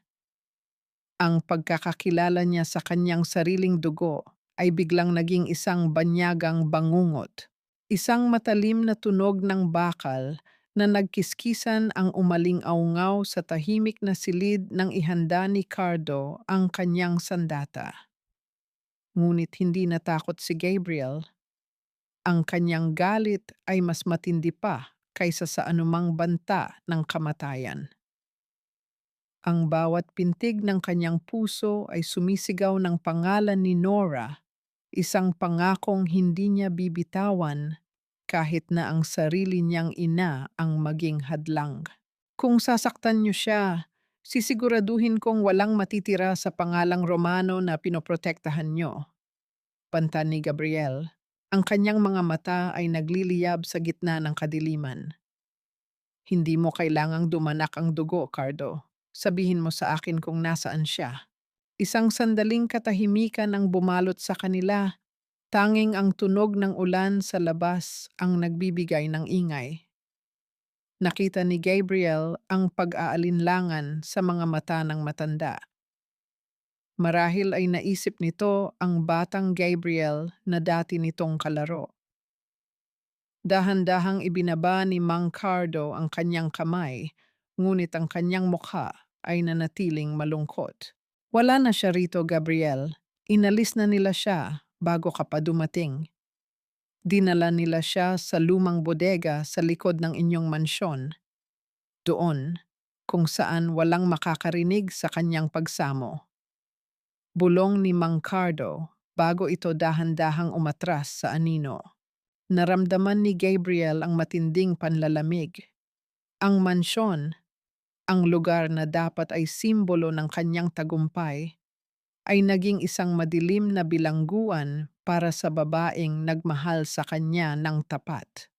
Ang pagkakakilala niya sa kanyang sariling dugo ay biglang naging isang banyagang bangungot. Isang matalim na tunog ng bakal na nagkiskisan ang umaling-aungaw sa tahimik na silid ng ihanda ni Cardo ang kanyang sandata. Ngunit hindi natakot si Gabriel. Ang kanyang galit ay mas matindi pa kaysa sa anumang banta ng kamatayan. Ang bawat pintig ng kanyang puso ay sumisigaw ng pangalan ni Nora, isang pangakong hindi niya bibitawan kahit na ang sarili niyang ina ang maging hadlang. Kung sasaktan niyo siya, sisiguraduhin kong walang matitira sa pangalang Romano na pinoprotektahan niyo. Panta ni Gabriel. Ang kanyang mga mata ay nagliliyab sa gitna ng kadiliman. Hindi mo kailangang dumanak ang dugo, Cardo. Sabihin mo sa akin kung nasaan siya. Isang sandaling katahimikan ang bumalot sa kanila. Tanging ang tunog ng ulan sa labas ang nagbibigay ng ingay. Nakita ni Gabriel ang pag-aalinlangan sa mga mata ng matanda. Marahil ay naisip nito ang batang Gabriel na dati nitong kalaro. Dahan-dahang ibinaba ni Mang Cardo ang kanyang kamay, ngunit ang kanyang mukha ay nanatiling malungkot. Wala na siya rito, Gabriel. Inalis na nila siya bago ka pa dumating. Dinala nila siya sa lumang bodega sa likod ng inyong mansyon. Doon, kung saan walang makakarinig sa kanyang pagsamo. Bulong ni Mang Cardo bago ito dahan-dahang umatras sa anino. Naramdaman ni Gabriel ang matinding panlalamig. Ang mansyon, ang lugar na dapat ay simbolo ng kanyang tagumpay, ay naging isang madilim na bilangguan para sa babaeng nagmahal sa kanya ng tapat.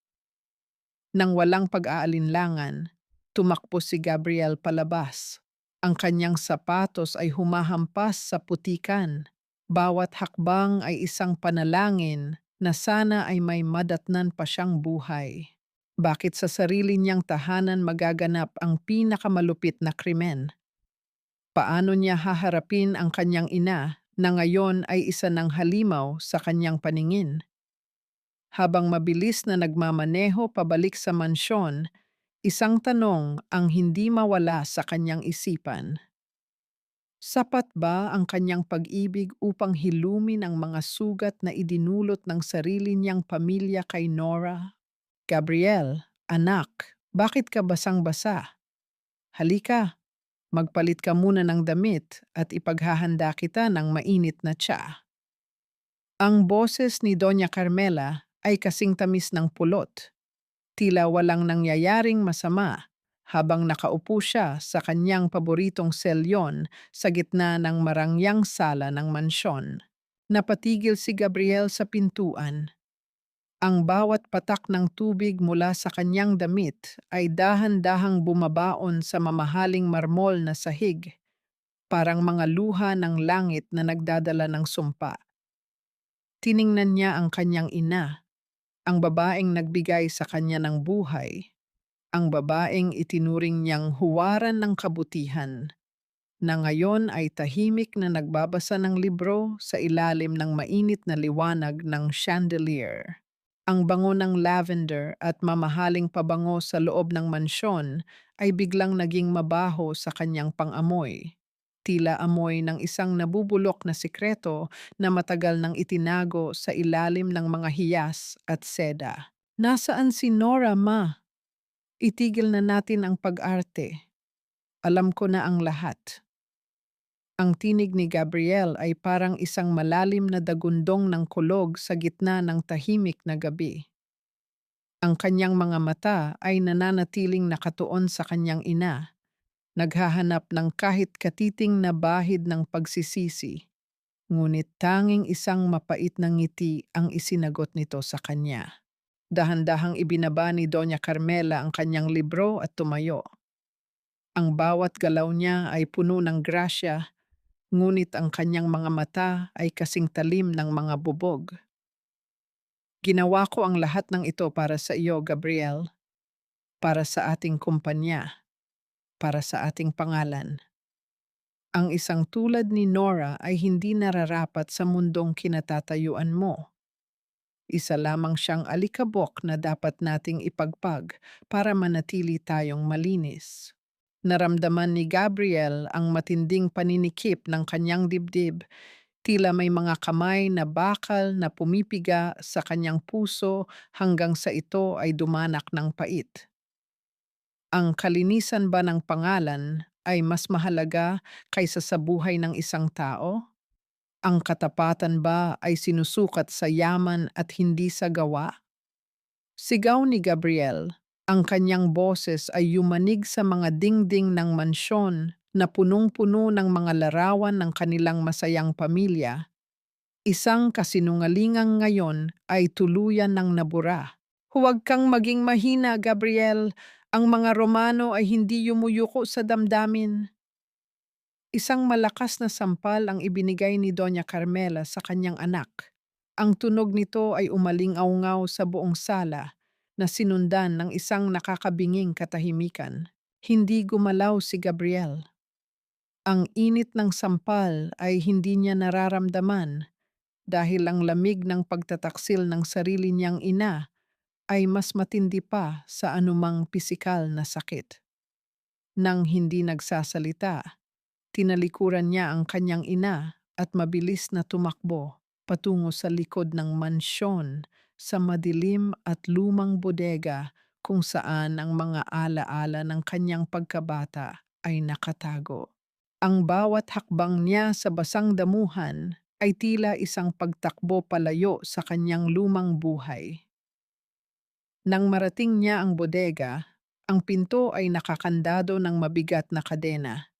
Nang walang pag-aalinlangan, tumakbo si Gabriel palabas. Ang kanyang sapatos ay humahampas sa putikan. Bawat hakbang ay isang panalangin na sana ay may madatnan pa siyang buhay. Bakit sa sarili niyang tahanan magaganap ang pinakamalupit na krimen? Paano niya haharapin ang kanyang ina na ngayon ay isa ng halimaw sa kanyang paningin? Habang mabilis na nagmamaneho pabalik sa mansyon, isang tanong ang hindi mawala sa kanyang isipan. Sapat ba ang kanyang pag-ibig upang hilumin ang mga sugat na idinulot ng sarili niyang pamilya kay Nora? Gabriel, anak, bakit ka basang-basa? Halika, magpalit ka muna ng damit at ipaghahanda kita ng mainit na tsa. Ang boses ni Doña Carmela ay kasing tamis ng pulot. Tila walang nangyayaring masama habang nakaupo siya sa kanyang paboritong selyon sa gitna ng marangyang sala ng mansyon. Napatigil si Gabriel sa pintuan. Ang bawat patak ng tubig mula sa kanyang damit ay dahan-dahang bumabaon sa mamahaling marmol na sahig, parang mga luha ng langit na nagdadala ng sumpa. Tiningnan niya ang kanyang ina, ang babaeng nagbigay sa kanya ng buhay, ang babaeng itinuring niyang huwaran ng kabutihan. na ngayon ay tahimik na nagbabasa ng libro sa ilalim ng mainit na liwanag ng chandelier. Ang bango ng lavender at mamahaling pabango sa loob ng mansyon ay biglang naging mabaho sa kanyang pangamoy. Tila amoy ng isang nabubulok na sikreto na matagal nang itinago sa ilalim ng mga hiyas at seda. Nasaan si Nora, ma? Itigil na natin ang pag-arte. Alam ko na ang lahat. Ang tinig ni Gabriel ay parang isang malalim na dagundong ng kulog sa gitna ng tahimik na gabi. Ang kanyang mga mata ay nananatiling nakatuon sa kanyang ina, naghahanap ng kahit katiting na bahid ng pagsisisi. Ngunit tanging isang mapait na ngiti ang isinagot nito sa kanya. Dahan-dahang ibinaba ni Doña Carmela ang kanyang libro at tumayo. Ang bawat galaw niya ay puno ng grasya, ngunit ang kanyang mga mata ay kasing talim ng mga bubog. Ginawa ko ang lahat ng ito para sa iyo, Gabriel, para sa ating kumpanya, para sa ating pangalan. Ang isang tulad ni Nora ay hindi nararapat sa mundong kinatatayuan mo. Isa lamang siyang alikabok na dapat nating ipagpag para manatili tayong malinis. Naramdaman ni Gabriel ang matinding paninikip ng kanyang dibdib, tila may mga kamay na bakal na pumipiga sa kanyang puso hanggang sa ito ay dumanak ng pait. Ang kalinisan ba ng pangalan ay mas mahalaga kaysa sa buhay ng isang tao? Ang katapatan ba ay sinusukat sa yaman at hindi sa gawa? Sigaw ni Gabriel, ang kanyang boses ay yumanig sa mga dingding ng mansyon na punong-puno ng mga larawan ng kanilang masayang pamilya. Isang kasinungalingang ngayon ay tuluyan ng nabura. Huwag kang maging mahina, Gabriel. Ang mga Romano ay hindi yumuyuko sa damdamin. Isang malakas na sampal ang ibinigay ni Doña Carmela sa kanyang anak. Ang tunog nito ay umaling-aungaw sa buong sala na sinundan ng isang nakakabinging katahimikan. Hindi gumalaw si Gabriel. Ang init ng sampal ay hindi niya nararamdaman dahil ang lamig ng pagtataksil ng sarili niyang ina ay mas matindi pa sa anumang pisikal na sakit. Nang hindi nagsasalita, tinalikuran niya ang kanyang ina at mabilis na tumakbo patungo sa likod ng mansyon sa madilim at lumang bodega kung saan ang mga alaala ng kanyang pagkabata ay nakatago. Ang bawat hakbang niya sa basang damuhan ay tila isang pagtakbo palayo sa kanyang lumang buhay. Nang marating niya ang bodega, ang pinto ay nakakandado ng mabigat na kadena.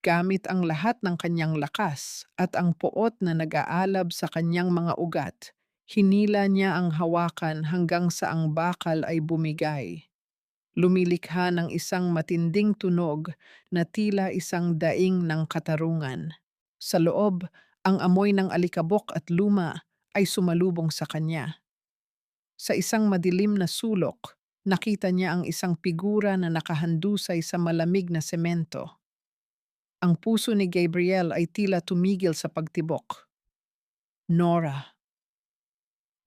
Gamit ang lahat ng kanyang lakas at ang puot na nag-aalab sa kanyang mga ugat, hinila niya ang hawakan hanggang sa ang bakal ay bumigay. Lumilikha ng isang matinding tunog na tila isang daing ng katarungan. Sa loob, ang amoy ng alikabok at luma ay sumalubong sa kanya. Sa isang madilim na sulok, nakita niya ang isang figura na nakahandusay sa malamig na semento. Ang puso ni Gabriel ay tila tumigil sa pagtibok. Nora,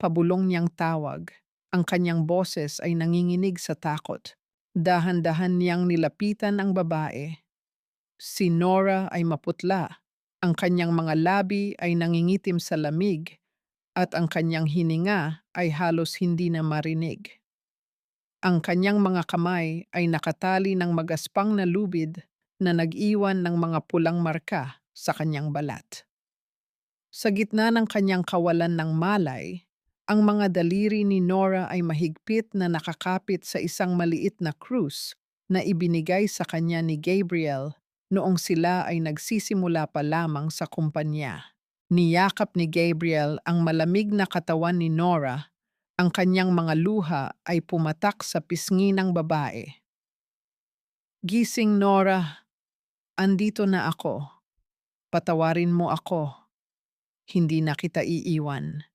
pabulong niyang tawag. Ang kanyang boses ay nanginginig sa takot. Dahan-dahan niyang nilapitan ang babae. Si Nora ay maputla. Ang kanyang mga labi ay nangingitim sa lamig at ang kanyang hininga ay halos hindi na marinig. Ang kanyang mga kamay ay nakatali ng magaspang na lubid na nag-iwan ng mga pulang marka sa kanyang balat. Sa gitna ng kanyang kawalan ng malay, ang mga daliri ni Nora ay mahigpit na nakakapit sa isang maliit na krus na ibinigay sa kanya ni Gabriel noong sila ay nagsisimula pa lamang sa kumpanya. Niyakap ni Gabriel ang malamig na katawan ni Nora. Ang kanyang mga luha ay pumatak sa pisngi ng babae. Gising, Nora. Andito na ako. Patawarin mo ako. Hindi na kita iiwan.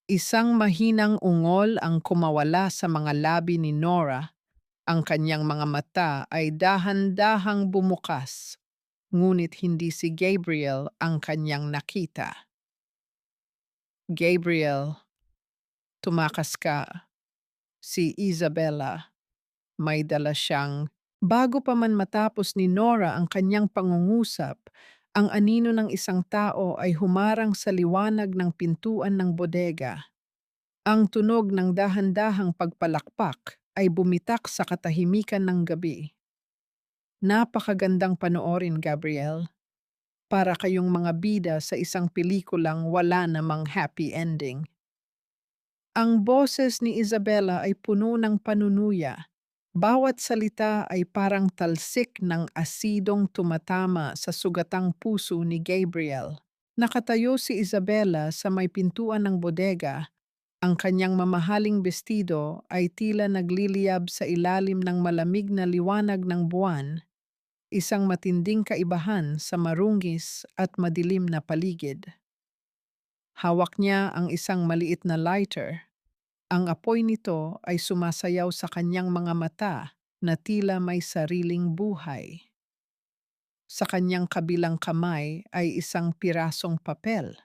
Isang mahinang ungol ang kumawala sa mga labi ni Nora Ang kanyang mga mata ay dahan-dahang bumukas, ngunit hindi si Gabriel ang kanyang nakita. Gabriel, tumakas ka. Si Isabella, may dala siyang. Bago pa man matapos ni Nora ang kanyang pangungusap, ang anino ng isang tao ay humarang sa liwanag ng pintuan ng bodega. Ang tunog ng dahan-dahang pagpalakpak ay bumitak sa katahimikan ng gabi. Napakagandang panoorin, Gabriel. Para kayong mga bida sa isang pelikulang wala namang happy ending. Ang boses ni Isabella ay puno ng panunuya. Bawat salita ay parang talsik ng asidong tumatama sa sugatang puso ni Gabriel. Nakatayo si Isabella sa may pintuan ng bodega. Ang kanyang mamahaling bestido ay tila nagliliyab sa ilalim ng malamig na liwanag ng buwan, isang matinding kaibahan sa marungis at madilim na paligid. Hawak niya ang isang maliit na lighter. Ang apoy nito ay sumasayaw sa kanyang mga mata na tila may sariling buhay. Sa kanyang kabilang kamay ay isang pirasong papel,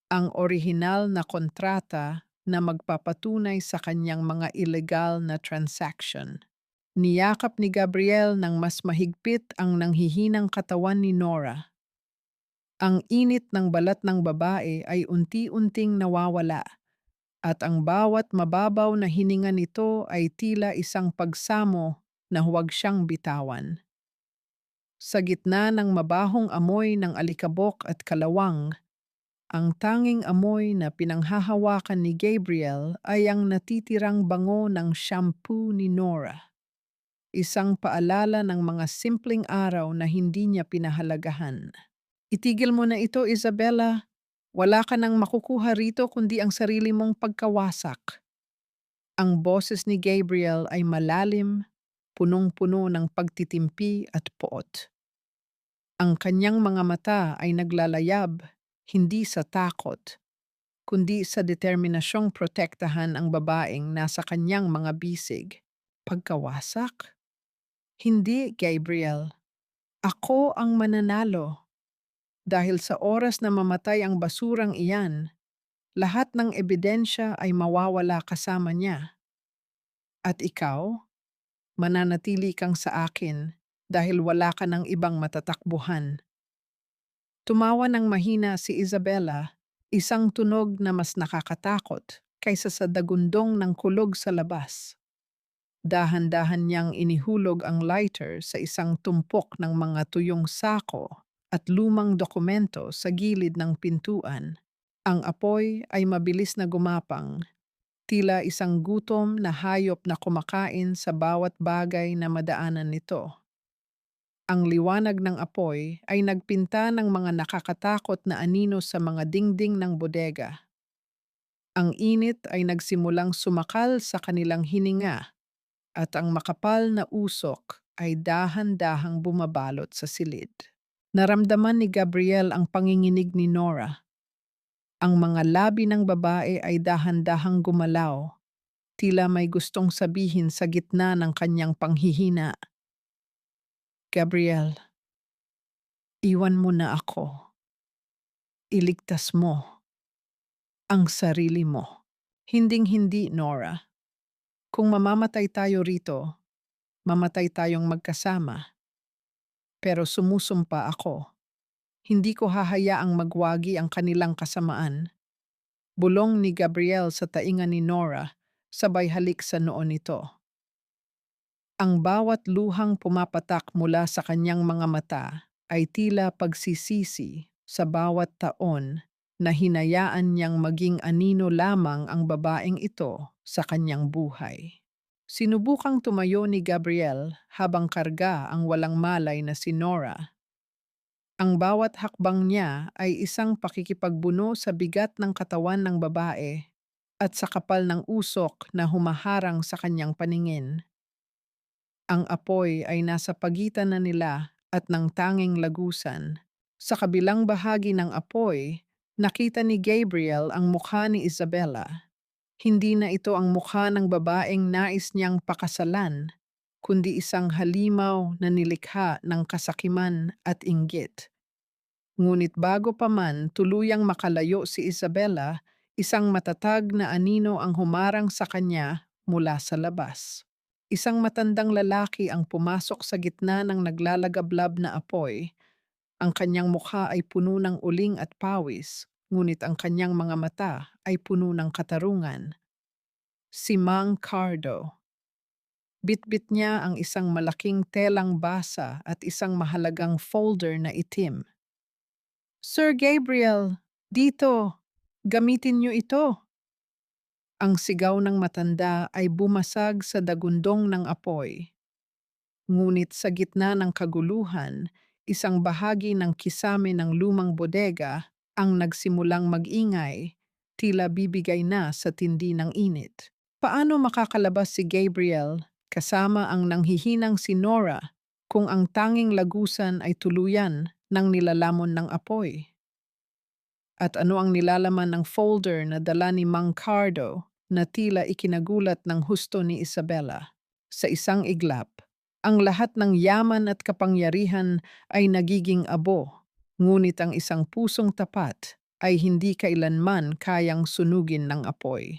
ang orihinal na kontrata na magpapatunay sa kanyang mga illegal na transaction. Niyakap ni Gabriel ng mas mahigpit ang nanghihinang katawan ni Nora. Ang init ng balat ng babae ay unti-unting nawawala at ang bawat mababaw na hininga nito ay tila isang pagsamo na huwag siyang bitawan. Sa gitna ng mabahong amoy ng alikabok at kalawang, ang tanging amoy na pinanghahawakan ni Gabriel ay ang natitirang bango ng shampoo ni Nora. Isang paalala ng mga simpleng araw na hindi niya pinahalagahan. Itigil mo na ito, Isabella. Wala ka nang makukuha rito kundi ang sarili mong pagkawasak. Ang boses ni Gabriel ay malalim, punong-puno ng pagtitimpi at poot. Ang kanyang mga mata ay naglalayab, hindi sa takot, kundi sa determinasyong protektahan ang babaeng nasa kanyang mga bisig. Pagkawasak? Hindi, Gabriel. Ako ang mananalo. Dahil sa oras na mamatay ang basurang iyan, lahat ng ebidensya ay mawawala kasama niya. At ikaw, mananatili kang sa akin dahil wala ka ng ibang matatakbuhan. Tumawa ng mahina si Isabella, isang tunog na mas nakakatakot kaysa sa dagundong ng kulog sa labas. Dahan-dahan niyang inihulog ang lighter sa isang tumpok ng mga tuyong sako at lumang dokumento sa gilid ng pintuan. Ang apoy ay mabilis na gumapang, tila isang gutom na hayop na kumakain sa bawat bagay na madaanan nito. Ang liwanag ng apoy ay nagpinta ng mga nakakatakot na anino sa mga dingding ng bodega. Ang init ay nagsimulang sumakal sa kanilang hininga at ang makapal na usok ay dahan-dahang bumabalot sa silid. Naramdaman ni Gabriel ang panginginig ni Nora. Ang mga labi ng babae ay dahan-dahang gumalaw, tila may gustong sabihin sa gitna ng kanyang panghihina. Gabriel, iwan mo na ako. Iligtas mo ang sarili mo. Hinding-hindi, Nora. Kung mamamatay tayo rito, mamatay tayong magkasama. Pero sumusumpa ako. Hindi ko hahayaang magwagi ang kanilang kasamaan. Bulong ni Gabriel sa tainga ni Nora, sabay halik sa noo nito. Ang bawat luhang pumapatak mula sa kanyang mga mata ay tila pagsisisi sa bawat taon na hinayaan niyang maging anino lamang ang babaeng ito sa kanyang buhay. Sinubukang tumayo ni Gabriel habang karga ang walang malay na si Nora. Ang bawat hakbang niya ay isang pakikipagbuno sa bigat ng katawan ng babae at sa kapal ng usok na humaharang sa kanyang paningin. Ang apoy ay nasa pagitan na nila at ng tanging lagusan. Sa kabilang bahagi ng apoy, nakita ni Gabriel ang mukha ni Isabella. Hindi na ito ang mukha ng babaeng nais niyang pakasalan, kundi isang halimaw na nilikha ng kasakiman at inggit. Ngunit bago pa man tuluyang makalayo si Isabella, isang matatag na anino ang humarang sa kanya mula sa labas. Isang matandang lalaki ang pumasok sa gitna ng naglalagablab na apoy. Ang kanyang mukha ay puno ng uling at pawis, ngunit ang kanyang mga mata ay puno ng katarungan. Si Mang Cardo. Bitbit niya ang isang malaking telang basa at isang mahalagang folder na itim. Sir Gabriel, dito, gamitin niyo ito. Ang sigaw ng matanda ay bumasag sa dagundong ng apoy. Ngunit sa gitna ng kaguluhan, isang bahagi ng kisame ng lumang bodega ang nagsimulang mag-ingay, tila bibigay na sa tindi ng init. Paano makakalabas si Gabriel kasama ang nanghihinang si Nora kung ang tanging lagusan ay tuluyan ng nilalamon ng apoy? At ano ang nilalaman ng folder na dala ni Mang Cardo na tila ikinagulat ng husto ni Isabella? Sa isang iglap, ang lahat ng yaman at kapangyarihan ay nagiging abo, ngunit ang isang pusong tapat ay hindi kailanman kayang sunugin ng apoy.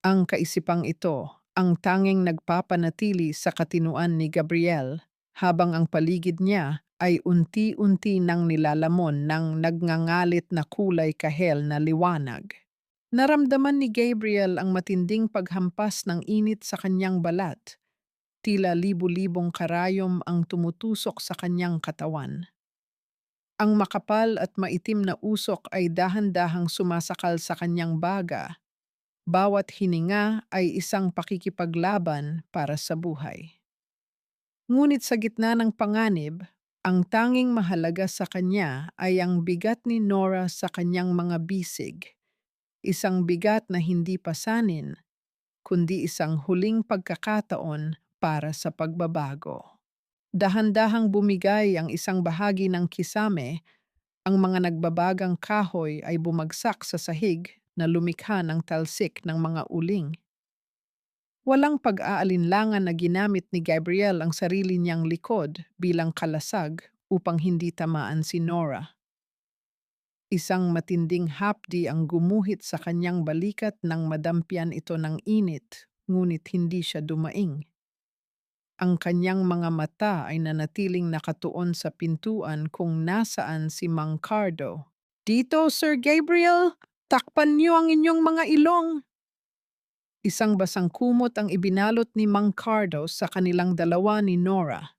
Ang kaisipang ito ang tanging nagpapanatili sa katinuan ni Gabriel habang ang paligid niya ay unti-unti nang nilalamon ng nagngangalit na kulay kahel na liwanag. Naramdaman ni Gabriel ang matinding paghampas ng init sa kanyang balat. Tila libu-libong karayom ang tumutusok sa kanyang katawan. Ang makapal at maitim na usok ay dahan-dahang sumasakal sa kanyang baga. Bawat hininga ay isang pakikipaglaban para sa buhay. Ngunit sa gitna ng panganib, ang tanging mahalaga sa kanya ay ang bigat ni Nora sa kanyang mga bisig. Isang bigat na hindi pasanin, kundi isang huling pagkakataon para sa pagbabago. Dahan-dahang bumigay ang isang bahagi ng kisame, ang mga nagbabagang kahoy ay bumagsak sa sahig na lumikha ng talsik ng mga uling. Walang pag-aalinlangan na ginamit ni Gabriel ang sarili niyang likod bilang kalasag upang hindi tamaan si Nora. Isang matinding hapdi ang gumuhit sa kanyang balikat nang madampian ito ng init, ngunit hindi siya dumaing. Ang kanyang mga mata ay nanatiling nakatuon sa pintuan kung nasaan si Mang Cardo. Dito, Sir Gabriel! Takpan niyo ang inyong mga ilong! Isang basang kumot ang ibinalot ni Mang Cardo sa kanilang dalawa ni Nora.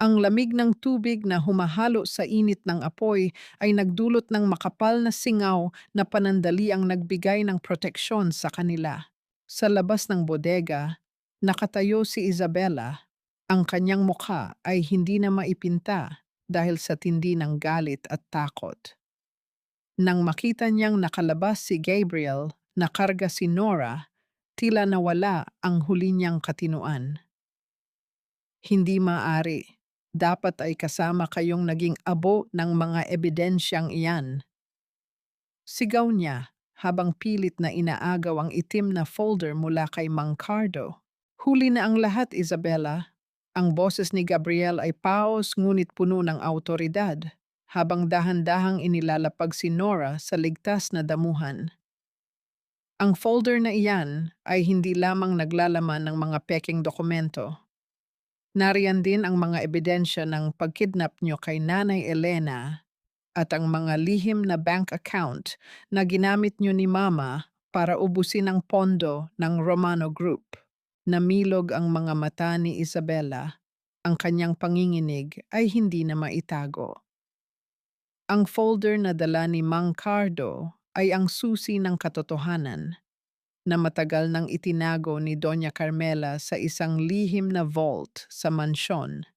Ang lamig ng tubig na humahalo sa init ng apoy ay nagdulot ng makapal na singaw na panandali ang nagbigay ng proteksyon sa kanila. Sa labas ng bodega, nakatayo si Isabella. Ang kanyang mukha ay hindi na maipinta dahil sa tindi ng galit at takot. Nang makita niyang nakalabas si Gabriel, nakarga si Nora, tila nawala ang huli niyang katinuan. Hindi maaari. Dapat ay kasama kayong naging abo ng mga ebidensyang iyan. Sigaw niya habang pilit na inaagaw ang itim na folder mula kay Mang Cardo. Huli na ang lahat, Isabella. Ang boses ni Gabriel ay paos ngunit puno ng autoridad, habang dahan-dahang inilalapag si Nora sa ligtas na damuhan. Ang folder na iyan ay hindi lamang naglalaman ng mga peking dokumento. Nariyan din ang mga ebidensya ng pagkidnap niyo kay Nanay Elena at ang mga lihim na bank account na ginamit niyo ni Mama para ubusin ang pondo ng Romano Group. Namilog ang mga mata ni Isabella. Ang kanyang panginginig ay hindi na maitago. Ang folder na dala ni Mang Cardo ay ang susi ng katotohanan na matagal nang itinago ni Doña Carmela sa isang lihim na vault sa mansyon.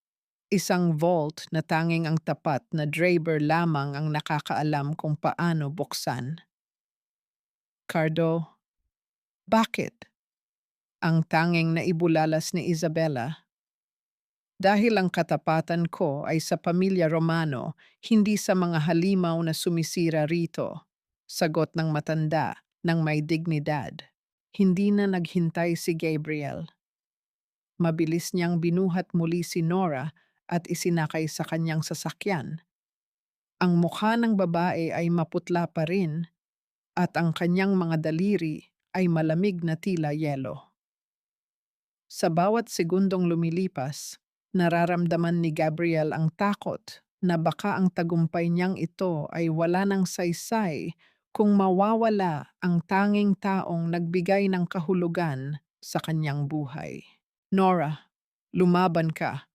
Isang vault na tanging ang tapat na Draper lamang ang nakakaalam kung paano buksan. Cardo, bakit? Ang tanging naibulalas ni Isabella. Dahil ang katapatan ko ay sa pamilya Romano, hindi sa mga halimaw na sumisira rito. Sagot ng matanda ng may dignidad. Hindi na naghintay si Gabriel. Mabilis niyang binuhat muli si Nora at isinakay sa kanyang sasakyan. Ang mukha ng babae ay maputla pa rin at ang kanyang mga daliri ay malamig na tila yelo. Sa bawat segundong lumilipas, nararamdaman ni Gabriel ang takot na baka ang tagumpay niyang ito ay wala ng saysay kung mawawala ang tanging taong nagbigay ng kahulugan sa kanyang buhay. Nora, lumaban ka.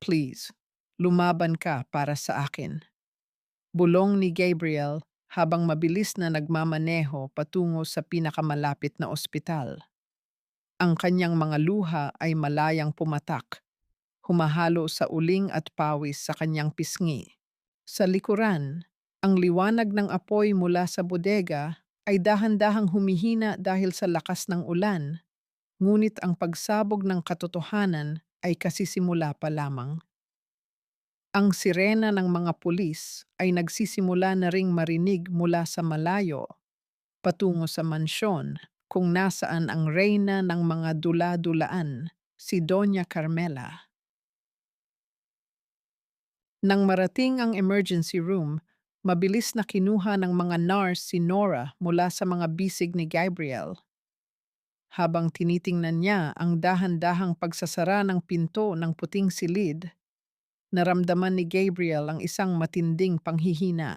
Please, lumaban ka para sa akin. Bulong ni Gabriel habang mabilis na nagmamaneho patungo sa pinakamalapit na ospital. Ang kanyang mga luha ay malayang pumatak, humahalo sa uling at pawis sa kanyang pisngi. Sa likuran, ang liwanag ng apoy mula sa bodega ay dahan-dahang humihina dahil sa lakas ng ulan, ngunit ang pagsabog ng katotohanan ay kasisimula pa lamang. Ang sirena ng mga pulis ay nagsisimula na ring marinig mula sa malayo patungo sa mansyon kung nasaan ang reyna ng mga dula-dulaan, si Doña Carmela. Nang marating ang emergency room, mabilis na kinuha ng mga nurse si Nora mula sa mga bisig ni Gabriel. Habang tinitingnan niya ang dahan-dahang pagsasara ng pinto ng puting silid, naramdaman ni Gabriel ang isang matinding panghihina.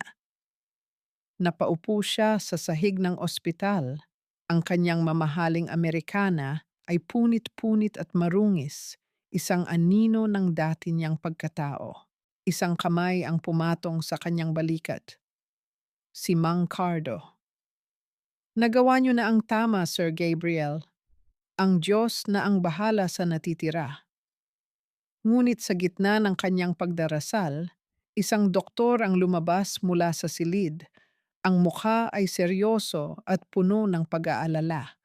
Napaupo siya sa sahig ng ospital. Ang kanyang mamahaling Amerikana ay punit-punit at marungis, isang anino ng dati niyang pagkatao. Isang kamay ang pumatong sa kanyang balikat. Si Mang Cardo. Nagawa niyo na ang tama, Sir Gabriel. Ang Diyos na ang bahala sa natitira. Ngunit sa gitna ng kanyang pagdarasal, isang doktor ang lumabas mula sa silid. Ang mukha ay seryoso at puno ng pag-aalala.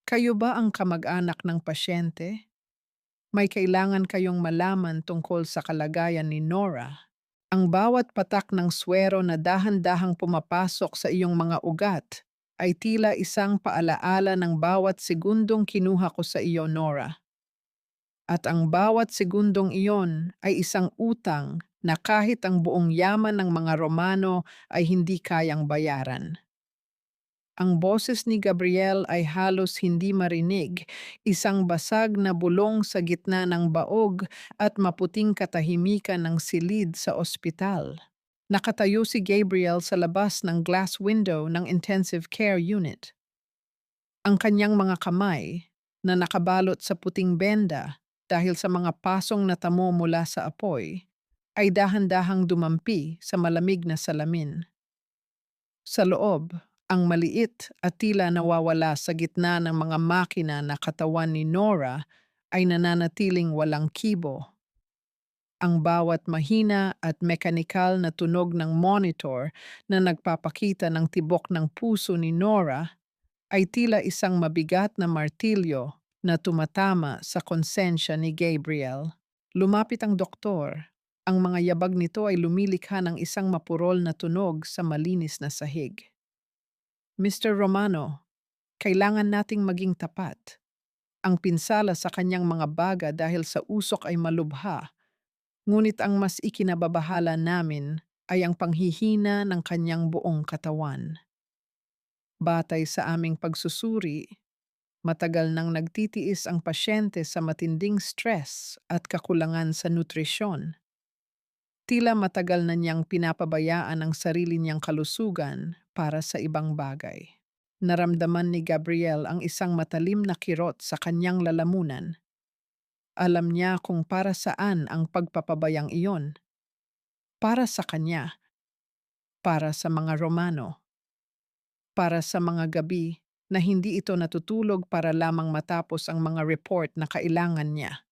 Kayo ba ang kamag-anak ng pasyente? May kailangan kayong malaman tungkol sa kalagayan ni Nora. Ang bawat patak ng swero na dahan-dahang pumapasok sa iyong mga ugat ay tila isang paalaala ng bawat segundong kinuha ko sa iyo, Nora. At ang bawat segundong iyon ay isang utang na kahit ang buong yaman ng mga Romano ay hindi kayang bayaran. Ang boses ni Gabriel ay halos hindi marinig, isang basag na bulong sa gitna ng baog at maputing katahimikan ng silid sa ospital. Nakatayo si Gabriel sa labas ng glass window ng intensive care unit. Ang kanyang mga kamay, na nakabalot sa puting benda dahil sa mga pasong natamo mula sa apoy, ay dahan-dahang dumampi sa malamig na salamin. Sa loob, ang maliit at tila nawawala sa gitna ng mga makina na katawan ni Nora ay nananatiling walang kibo. Ang bawat mahina at mekanikal na tunog ng monitor na nagpapakita ng tibok ng puso ni Nora ay tila isang mabigat na martilyo na tumatama sa konsensya ni Gabriel. Lumapit ang doktor. Ang mga yabag nito ay lumilikha ng isang mapurol na tunog sa malinis na sahig. Mr. Romano, kailangan nating maging tapat. Ang pinsala sa kanyang mga baga dahil sa usok ay malubha, ngunit ang mas ikinababahala namin ay ang panghihina ng kanyang buong katawan. Batay sa aming pagsusuri, matagal nang nagtitiis ang pasyente sa matinding stress at kakulangan sa nutrisyon. Tila matagal na niyang pinapabayaan ang sarili niyang kalusugan para sa ibang bagay. Naramdaman ni Gabriel ang isang matalim na kirot sa kanyang lalamunan. Alam niya kung para saan ang pagpapabayang iyon. Para sa kanya, para sa mga Romano, para sa mga gabi na hindi ito natutulog para lamang matapos ang mga report na kailangan niya.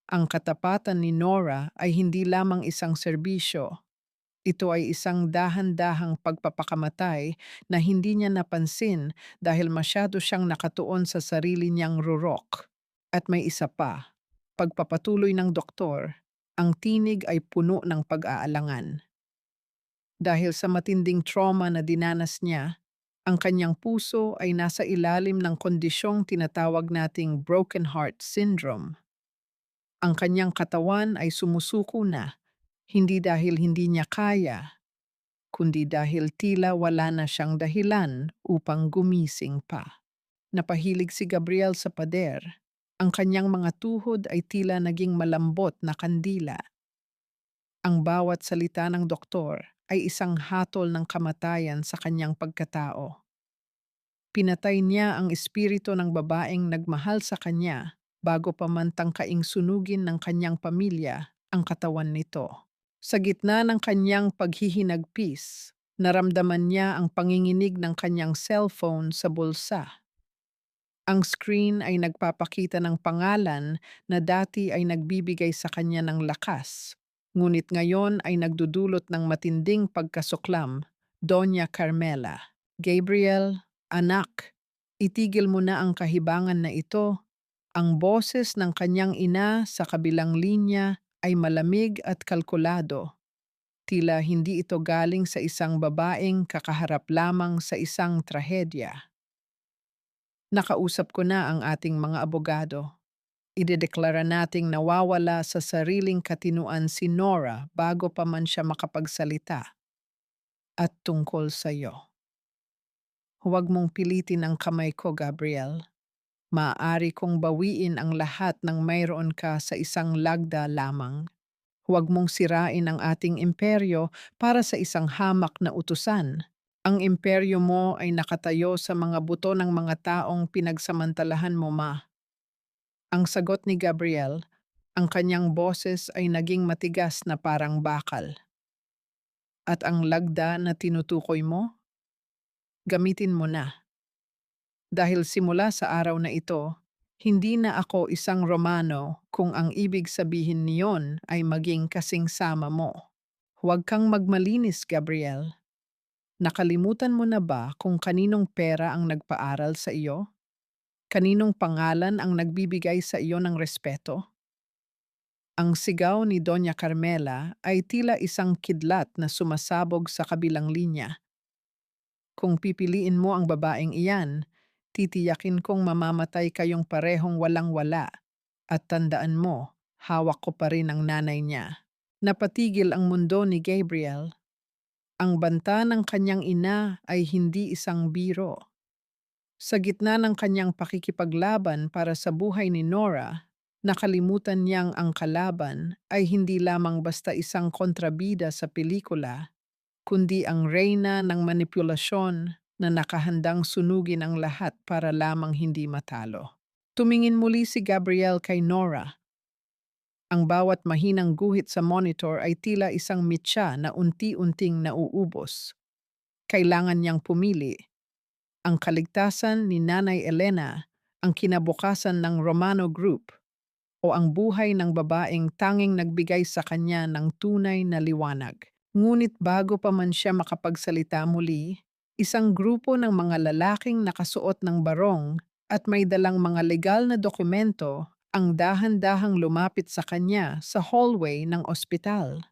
Ang katapatan ni Nora ay hindi lamang isang serbisyo. Ito ay isang dahan-dahang pagpapakamatay na hindi niya napansin dahil masyado siyang nakatuon sa sarili niyang rurok. At may isa pa, pagpapatuloy ng doktor, ang tinig ay puno ng pag-aalangan. Dahil sa matinding trauma na dinanas niya, Ang kanyang puso ay nasa ilalim ng kondisyong tinatawag nating broken heart syndrome. Ang kanyang katawan ay sumusuko na, hindi dahil hindi niya kaya, kundi dahil tila wala na siyang dahilan upang gumising pa. Napahilig si Gabriel sa pader. Ang kanyang mga tuhod ay tila naging malambot na kandila. Ang bawat salita ng doktor ay isang hatol ng kamatayan sa kanyang pagkatao. Pinatay niya ang espiritu ng babaeng nagmahal sa kanya bago pa man tangkaing sunugin ng kanyang pamilya ang katawan nito. Sa gitna ng kanyang paghihinagpis, naramdaman niya ang panginginig ng kanyang cellphone sa bulsa. Ang screen ay nagpapakita ng pangalan na dati ay nagbibigay sa kanya ng lakas, ngunit ngayon ay nagdudulot ng matinding pagkasuklam. Doña Carmela, Gabriel, anak, itigil mo na ang kahibangan na ito. Ang boses ng kanyang ina sa kabilang linya ay malamig at kalkulado. Tila hindi ito galing sa isang babaeng kakaharap lamang sa isang trahedya. Nakausap ko na ang ating mga abogado. Idedeklara nating nawawala sa sariling katinuan si Nora bago pa man siya makapagsalita. At tungkol sa iyo. Huwag mong pilitin ang kamay ko, Gabriel. Maaari kong bawiin ang lahat ng mayroon ka sa isang lagda lamang. Huwag mong sirain ang ating imperyo para sa isang hamak na utusan. Ang imperyo mo ay nakatayo sa mga buto ng mga taong pinagsamantalahan mo, ma. Ang sagot ni Gabriel, ang kanyang boses ay naging matigas na parang bakal. At ang lagda na tinutukoy mo, gamitin mo na. Dahil simula sa araw na ito, hindi na ako isang Romano kung ang ibig sabihin niyon ay maging kasing sama mo. Huwag kang magmalinis, Gabriel. Nakalimutan mo na ba kung kaninong pera ang nagpaaral sa iyo? Kaninong pangalan ang nagbibigay sa iyo ng respeto? Ang sigaw ni Doña Carmela ay tila isang kidlat na sumasabog sa kabilang linya. Kung pipiliin mo ang babaeng iyan, titiyakin kong mamamatay kayong parehong walang-wala. At tandaan mo, hawak ko pa rin ang nanay niya. Napatigil ang mundo ni Gabriel. Ang banta ng kanyang ina ay hindi isang biro. Sa gitna ng kanyang pakikipaglaban para sa buhay ni Nora, nakalimutan niyang ang kalaban ay hindi lamang basta isang kontrabida sa pelikula, kundi ang reyna ng manipulasyon na nakahandang sunugin ang lahat para lamang hindi matalo. Tumingin muli si Gabriel kay Nora. Ang bawat mahinang guhit sa monitor ay tila isang mitya na unti-unting nauubos. Kailangan niyang pumili. Ang kaligtasan ni Nanay Elena, ang kinabukasan ng Romano Group, o ang buhay ng babaeng tanging nagbigay sa kanya ng tunay na liwanag. Ngunit bago pa man siya makapagsalita muli, isang grupo ng mga lalaking nakasuot ng barong at may dalang mga legal na dokumento ang dahan-dahang lumapit sa kanya sa hallway ng ospital.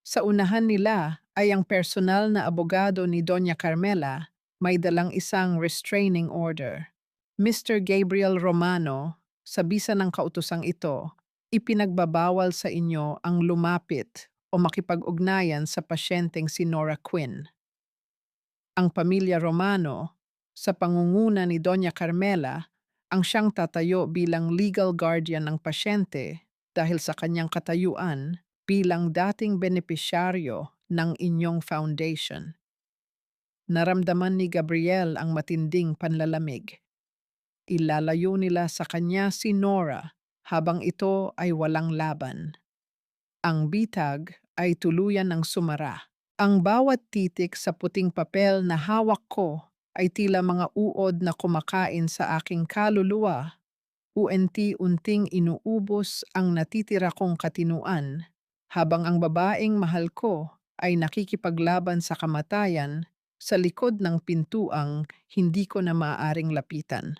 Sa unahan nila ay ang personal na abogado ni Doña Carmela, may dalang isang restraining order. Mr. Gabriel Romano, sa bisa ng kautosang ito, ipinagbabawal sa inyo ang lumapit o makipag-ugnayan sa pasyenteng si Nora Quinn. Ang pamilya Romano, sa pangunguna ni Doña Carmela, ang siyang tatayo bilang legal guardian ng pasyente dahil sa kanyang katayuan bilang dating benepisyaryo ng inyong foundation. Naramdaman ni Gabriel ang matinding panlalamig. Ilalayo nila sa kanya si Nora habang ito ay walang laban. Ang bitag ay tuluyan ng sumara. Ang bawat titik sa puting papel na hawak ko ay tila mga uod na kumakain sa aking kaluluwa. Unti-unting inuubos ang natitira kong katinuan, habang ang babaeng mahal ko ay nakikipaglaban sa kamatayan sa likod ng pintuang hindi ko na maaaring lapitan.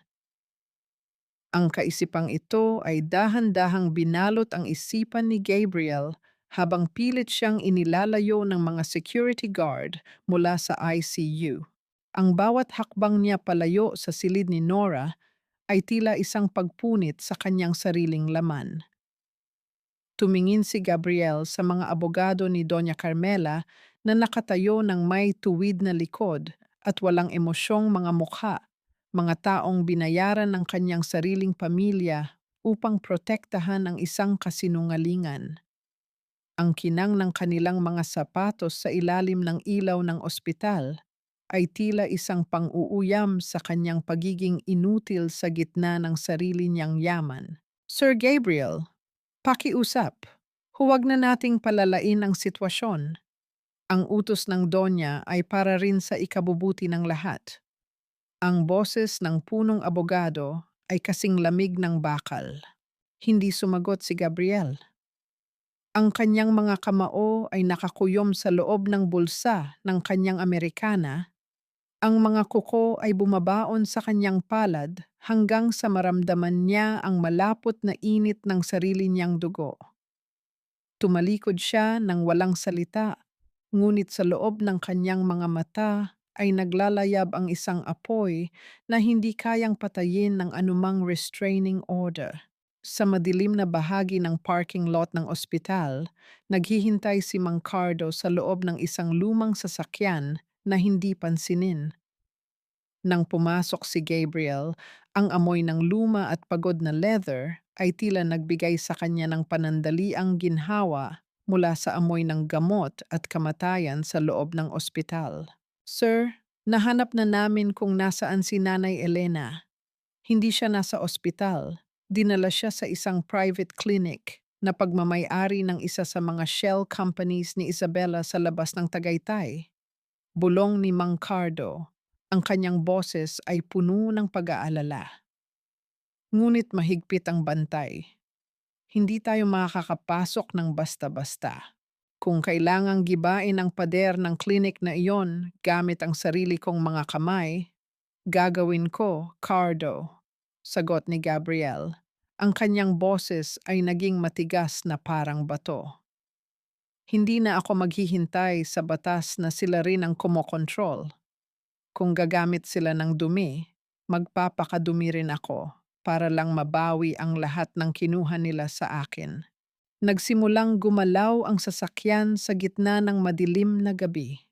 Ang kaisipang ito ay dahan-dahang binalot ang isipan ni Gabriel habang pilit siyang inilalayo ng mga security guard mula sa ICU. Ang bawat hakbang niya palayo sa silid ni Nora ay tila isang pagpunit sa kanyang sariling laman. Tumingin si Gabriel sa mga abogado ni Doña Carmela na nakatayo ng may tuwid na likod at walang emosyong mga mukha, mga taong binayaran ng kanyang sariling pamilya upang protektahan ang isang kasinungalingan. Ang kinang ng kanilang mga sapatos sa ilalim ng ilaw ng ospital ay tila isang pang-uuyam sa kanyang pagiging inutil sa gitna ng sarili niyang yaman. Sir Gabriel, pakiusap. Huwag na nating palalain ang sitwasyon. Ang utos ng Donya ay para rin sa ikabubuti ng lahat. Ang boses ng punong abogado ay kasing lamig ng bakal. Hindi sumagot si Gabriel. Ang kanyang mga kamao ay nakakuyom sa loob ng bulsa ng kanyang Amerikana. Ang mga kuko ay bumabaon sa kanyang palad hanggang sa maramdaman niya ang malapot na init ng sarili niyang dugo. Tumalikod siya ng walang salita, ngunit sa loob ng kanyang mga mata ay naglalayab ang isang apoy na hindi kayang patayin ng anumang restraining order. Sa madilim na bahagi ng parking lot ng ospital, naghihintay si Mang Cardo sa loob ng isang lumang sasakyan na hindi pansinin. Nang pumasok si Gabriel, ang amoy ng luma at pagod na leather ay tila nagbigay sa kanya ng panandaliang ginhawa mula sa amoy ng gamot at kamatayan sa loob ng ospital. Sir, nahanap na namin kung nasaan si Nanay Elena. Hindi siya nasa ospital. Dinala siya sa isang private clinic na pagmamay-ari ng isa sa mga shell companies ni Isabela sa labas ng Tagaytay. Bulong ni Mang Cardo. Ang kanyang boses ay puno ng pag-aalala. Ngunit mahigpit ang bantay. Hindi tayo makakapasok ng basta-basta. Kung kailangang gibain ang pader ng klinik na iyon gamit ang sarili kong mga kamay, gagawin ko, Cardo, sagot ni Gabriel. Ang kanyang boses ay naging matigas na parang bato. Hindi na ako maghihintay sa batas na sila rin ang kumokontrol. Kung gagamit sila ng dumi, magpapakadumi rin ako para lang mabawi ang lahat ng kinuha nila sa akin. Nagsimulang gumalaw ang sasakyan sa gitna ng madilim na gabi.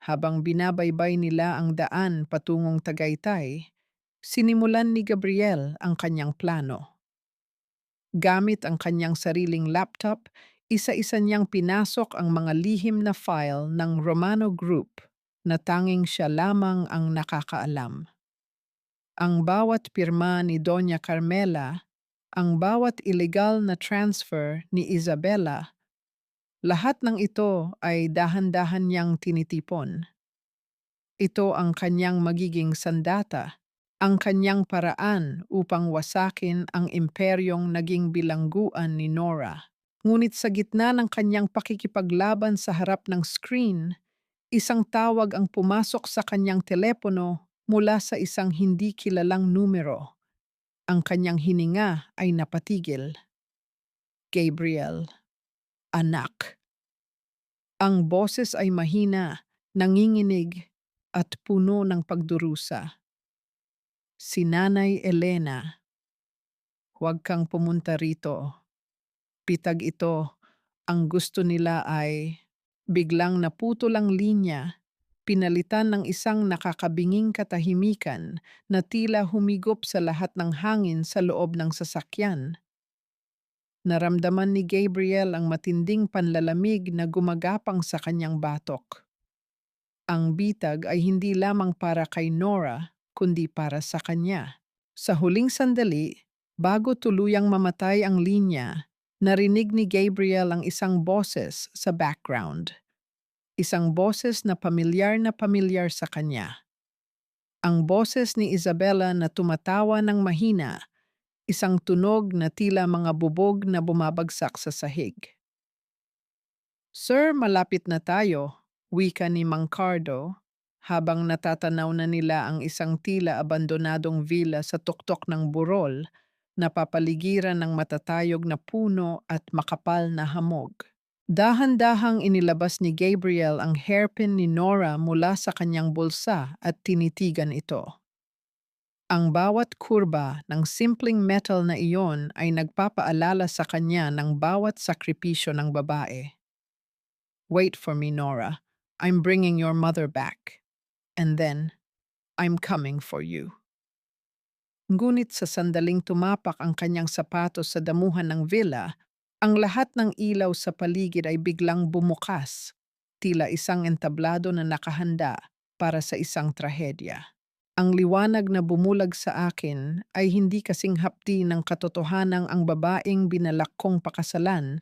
Habang binabaybay nila ang daan patungong Tagaytay, sinimulan ni Gabriel ang kanyang plano. Gamit ang kanyang sariling laptop, isa-isa niyang pinasok ang mga lihim na file ng Romano Group na tanging siya lamang ang nakakaalam. Ang bawat pirma ni Doña Carmela, ang bawat illegal na transfer ni Isabela, lahat ng ito ay dahan-dahan niyang tinitipon. Ito ang kanyang magiging sandata, ang kanyang paraan upang wasakin ang imperyong naging bilangguan ni Nora. Ngunit sa gitna ng kanyang pakikipaglaban sa harap ng screen, isang tawag ang pumasok sa kanyang telepono mula sa isang hindi kilalang numero. Ang kanyang hininga ay napatigil. Gabriel, anak. Ang boses ay mahina, nanginginig, at puno ng pagdurusa. Si Nanay Elena, huwag kang pumunta rito. Pitag ito, ang gusto nila ay biglang naputol ang linya, pinalitan ng isang nakakabinging katahimikan na tila humigop sa lahat ng hangin sa loob ng sasakyan. Naramdaman ni Gabriel ang matinding panlalamig na gumagapang sa kanyang batok. Ang bitag ay hindi lamang para kay Nora, kundi para sa kanya. Sa huling sandali, bago tuluyang mamatay ang linya, narinig ni Gabriel ang isang boses sa background. Isang boses na pamilyar sa kanya. Ang boses ni Isabela na tumatawa ng mahina, isang tunog na tila mga bubog na bumabagsak sa sahig. Sir, malapit na tayo, wika ni Mang Cardo, habang natatanaw na nila ang isang tila abandonadong villa sa tuktok ng burol na papaligiran ng matatayog na puno at makapal na hamog. Dahan-dahang inilabas ni Gabriel ang hairpin ni Nora mula sa kanyang bulsa at tinitigan ito. Ang bawat kurba ng simpleng metal na iyon ay nagpapaalala sa kanya ng bawat sakripisyo ng babae. Wait for me, Nora. I'm bringing your mother back. And then, I'm coming for you. Ngunit sa sandaling tumapak ang kanyang sapatos sa damuhan ng villa, ang lahat ng ilaw sa paligid ay biglang bumukas, tila isang entablado na nakahanda para sa isang trahedya. Ang liwanag na bumulag sa akin ay hindi kasing hapdi ng katotohanang ang babaeng binalak kong pakasalan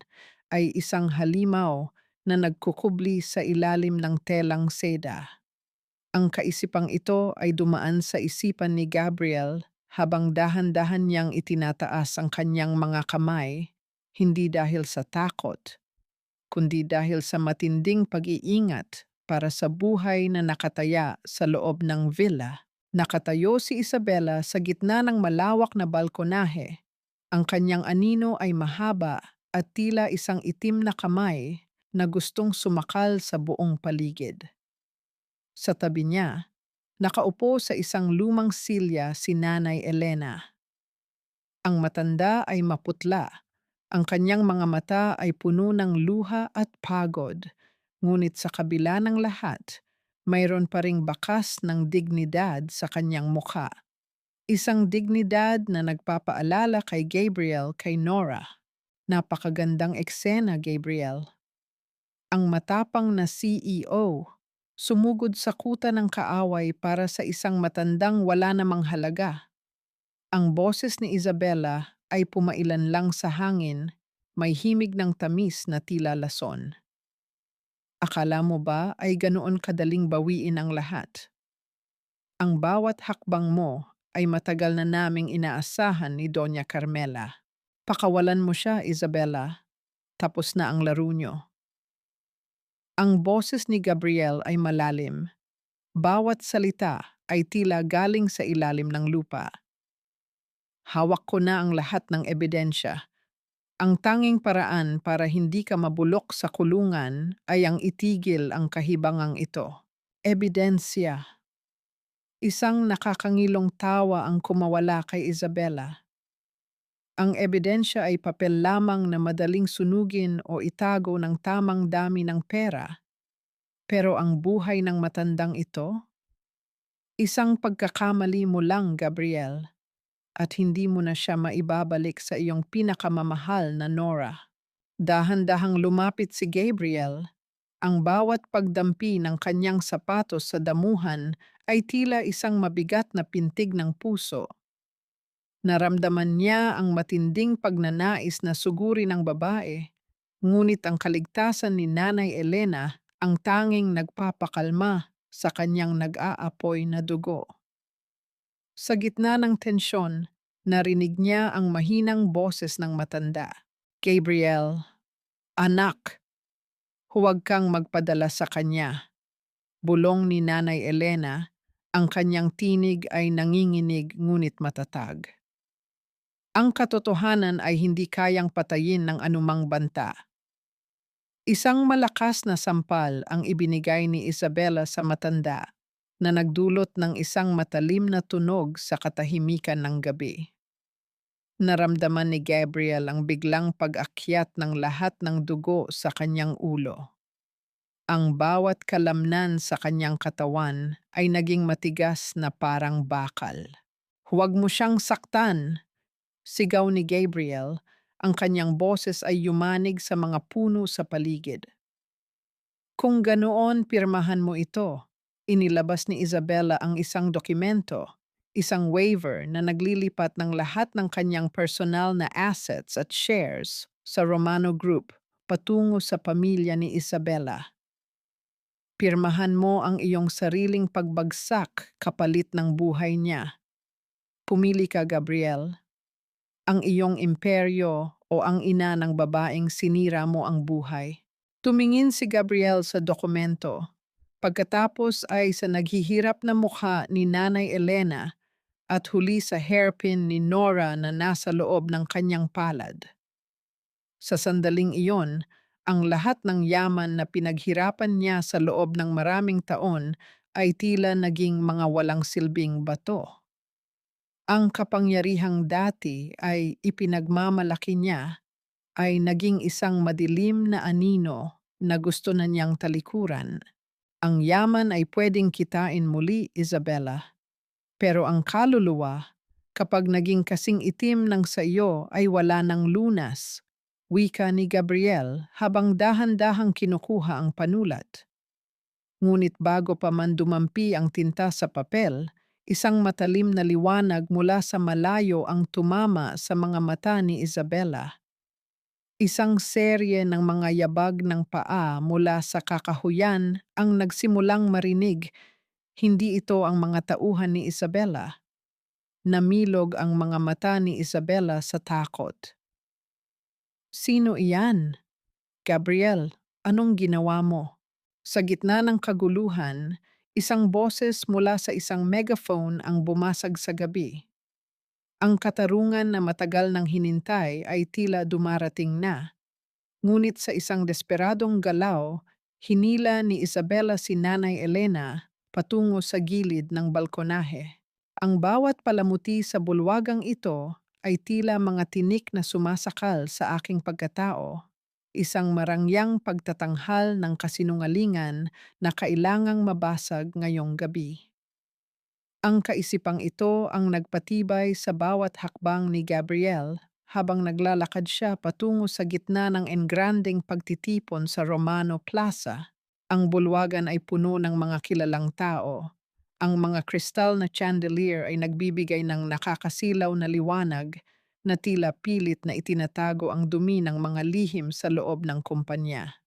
ay isang halimaw na nagkukubli sa ilalim ng telang seda. Ang kaisipang ito ay dumaan sa isipan ni Gabriel habang dahan-dahan niyang itinataas ang kanyang mga kamay, hindi dahil sa takot, kundi dahil sa matinding pag-iingat para sa buhay na nakataya sa loob ng villa. Nakatayo si Isabela sa gitna ng malawak na balkonahe. Ang kanyang anino ay mahaba at tila isang itim na kamay na gustong sumakal sa buong paligid. Sa tabi niya, nakaupo sa isang lumang silya si Nanay Elena. Ang matanda ay maputla. Ang kanyang mga mata ay puno ng luha at pagod. Ngunit sa kabila ng lahat, mayroon pa ring bakas ng dignidad sa kanyang mukha. Isang dignidad na nagpapaalala kay Gabriel kay Nora. Napakagandang eksena, Gabriel. Ang matapang na CEO, sumugod sa kuta ng kaaway para sa isang matandang wala namang halaga. Ang boses ni Isabella ay pumailan lang sa hangin, may himig ng tamis na tila lason. Akala mo ba ay ganoon kadaling bawiin ang lahat? Ang bawat hakbang mo ay matagal na naming inaasahan ni Doña Carmela. Pakawalan mo siya, Isabella. Tapos na ang laro nyo. Ang boses ni Gabriel ay malalim. Bawat salita ay tila galing sa ilalim ng lupa. Hawak ko na ang lahat ng ebidensya. Ang tanging paraan para hindi ka mabulok sa kulungan ay ang itigil ang kahibangang ito. Ebidensya. Isang nakakangilong tawa ang kumawala kay Isabella. Ang ebidensya ay papel lamang na madaling sunugin o itago ng tamang dami ng pera. Pero ang buhay ng matandang ito, isang pagkakamali mo lang, Gabriel, at hindi mo na siya maibabalik sa iyong pinakamamahal na Nora. Dahan-dahang lumapit si Gabriel. Ang bawat pagdampi ng kanyang sapatos sa damuhan ay tila isang mabigat na pintig ng puso. Naramdaman niya ang matinding pagnanais na suguri ng babae, ngunit ang kaligtasan ni Nanay Elena ang tanging nagpapakalma sa kanyang nag-aapoy na dugo. Sa gitna ng tensyon, narinig niya ang mahinang boses ng matanda. Gabriel, anak, huwag kang magpadala sa kanya. Bulong ni Nanay Elena, ang kanyang tinig ay nanginginig ngunit matatag. Ang katotohanan ay hindi kayang patayin ng anumang banta. Isang malakas na sampal ang ibinigay ni Isabella sa matanda na nagdulot ng isang matalim na tunog sa katahimikan ng gabi. Naramdaman ni Gabriel ang biglang pag-akyat ng lahat ng dugo sa kanyang ulo. Ang bawat kalamnan sa kanyang katawan ay naging matigas na parang bakal. Huwag mo siyang saktan! Sigaw ni Gabriel, ang kanyang boses ay yumanig sa mga puno sa paligid. Kung ganoon, pirmahan mo ito. Inilabas ni Isabella ang isang dokumento, isang waiver na naglilipat ng lahat ng kanyang personal na assets at shares sa Romano Group patungo sa pamilya ni Isabella. Pirmahan mo ang iyong sariling pagbagsak kapalit ng buhay niya. Pumili ka, Gabriel. Ang iyong imperyo o ang ina ng babaeng sinira mo ang buhay. Tumingin si Gabriel sa dokumento. Pagkatapos ay sa naghihirap na mukha ni Nanay Elena at huli sa hairpin ni Nora na nasa loob ng kanyang palad. Sa sandaling iyon, Ang lahat ng yaman na pinaghirapan niya sa loob ng maraming taon ay tila naging mga walang silbing bato. Ang kapangyarihang dati ay ipinagmamalaki niya ay naging isang madilim na anino na gusto na niyang talikuran. Ang yaman ay pwedeng kitain muli, Isabella, pero ang kaluluwa, kapag naging kasing itim ng sa iyo ay wala ng lunas, wika ni Gabriel habang dahan-dahang kinukuha ang panulat. Ngunit bago pa man dumampi ang tinta sa papel, isang matalim na liwanag mula sa malayo ang tumama sa mga mata ni Isabella. Isang serye ng mga yabag ng paa mula sa kakahuyan ang nagsimulang marinig. Hindi ito ang mga tauhan ni Isabella. Namilog ang mga mata ni Isabella sa takot. Sino iyan? Gabriel, anong ginawa mo? Sa gitna ng kaguluhan, isang boses mula sa isang megaphone ang bumasag sa gabi. Ang katarungan na matagal nang hinintay ay tila dumarating na. Ngunit sa isang desperadong galaw, hinila ni Isabella si Nanay Elena patungo sa gilid ng balkonahe. Ang bawat palamuti sa bulwagang ito ay tila mga tinik na sumasakal sa aking pagkatao, isang marangyang pagtatanghal ng kasinungalingan na kailangang mabasag ngayong gabi. Ang kaisipang ito ang nagpatibay sa bawat hakbang ni Gabriel habang naglalakad siya patungo sa gitna ng engranding pagtitipon sa Romano Plaza. Ang bulwagan ay puno ng mga kilalang tao. Ang mga kristal na chandelier ay nagbibigay ng nakakasilaw na liwanag na tila pilit na itinatago ang dumi ng mga lihim sa loob ng kumpanya.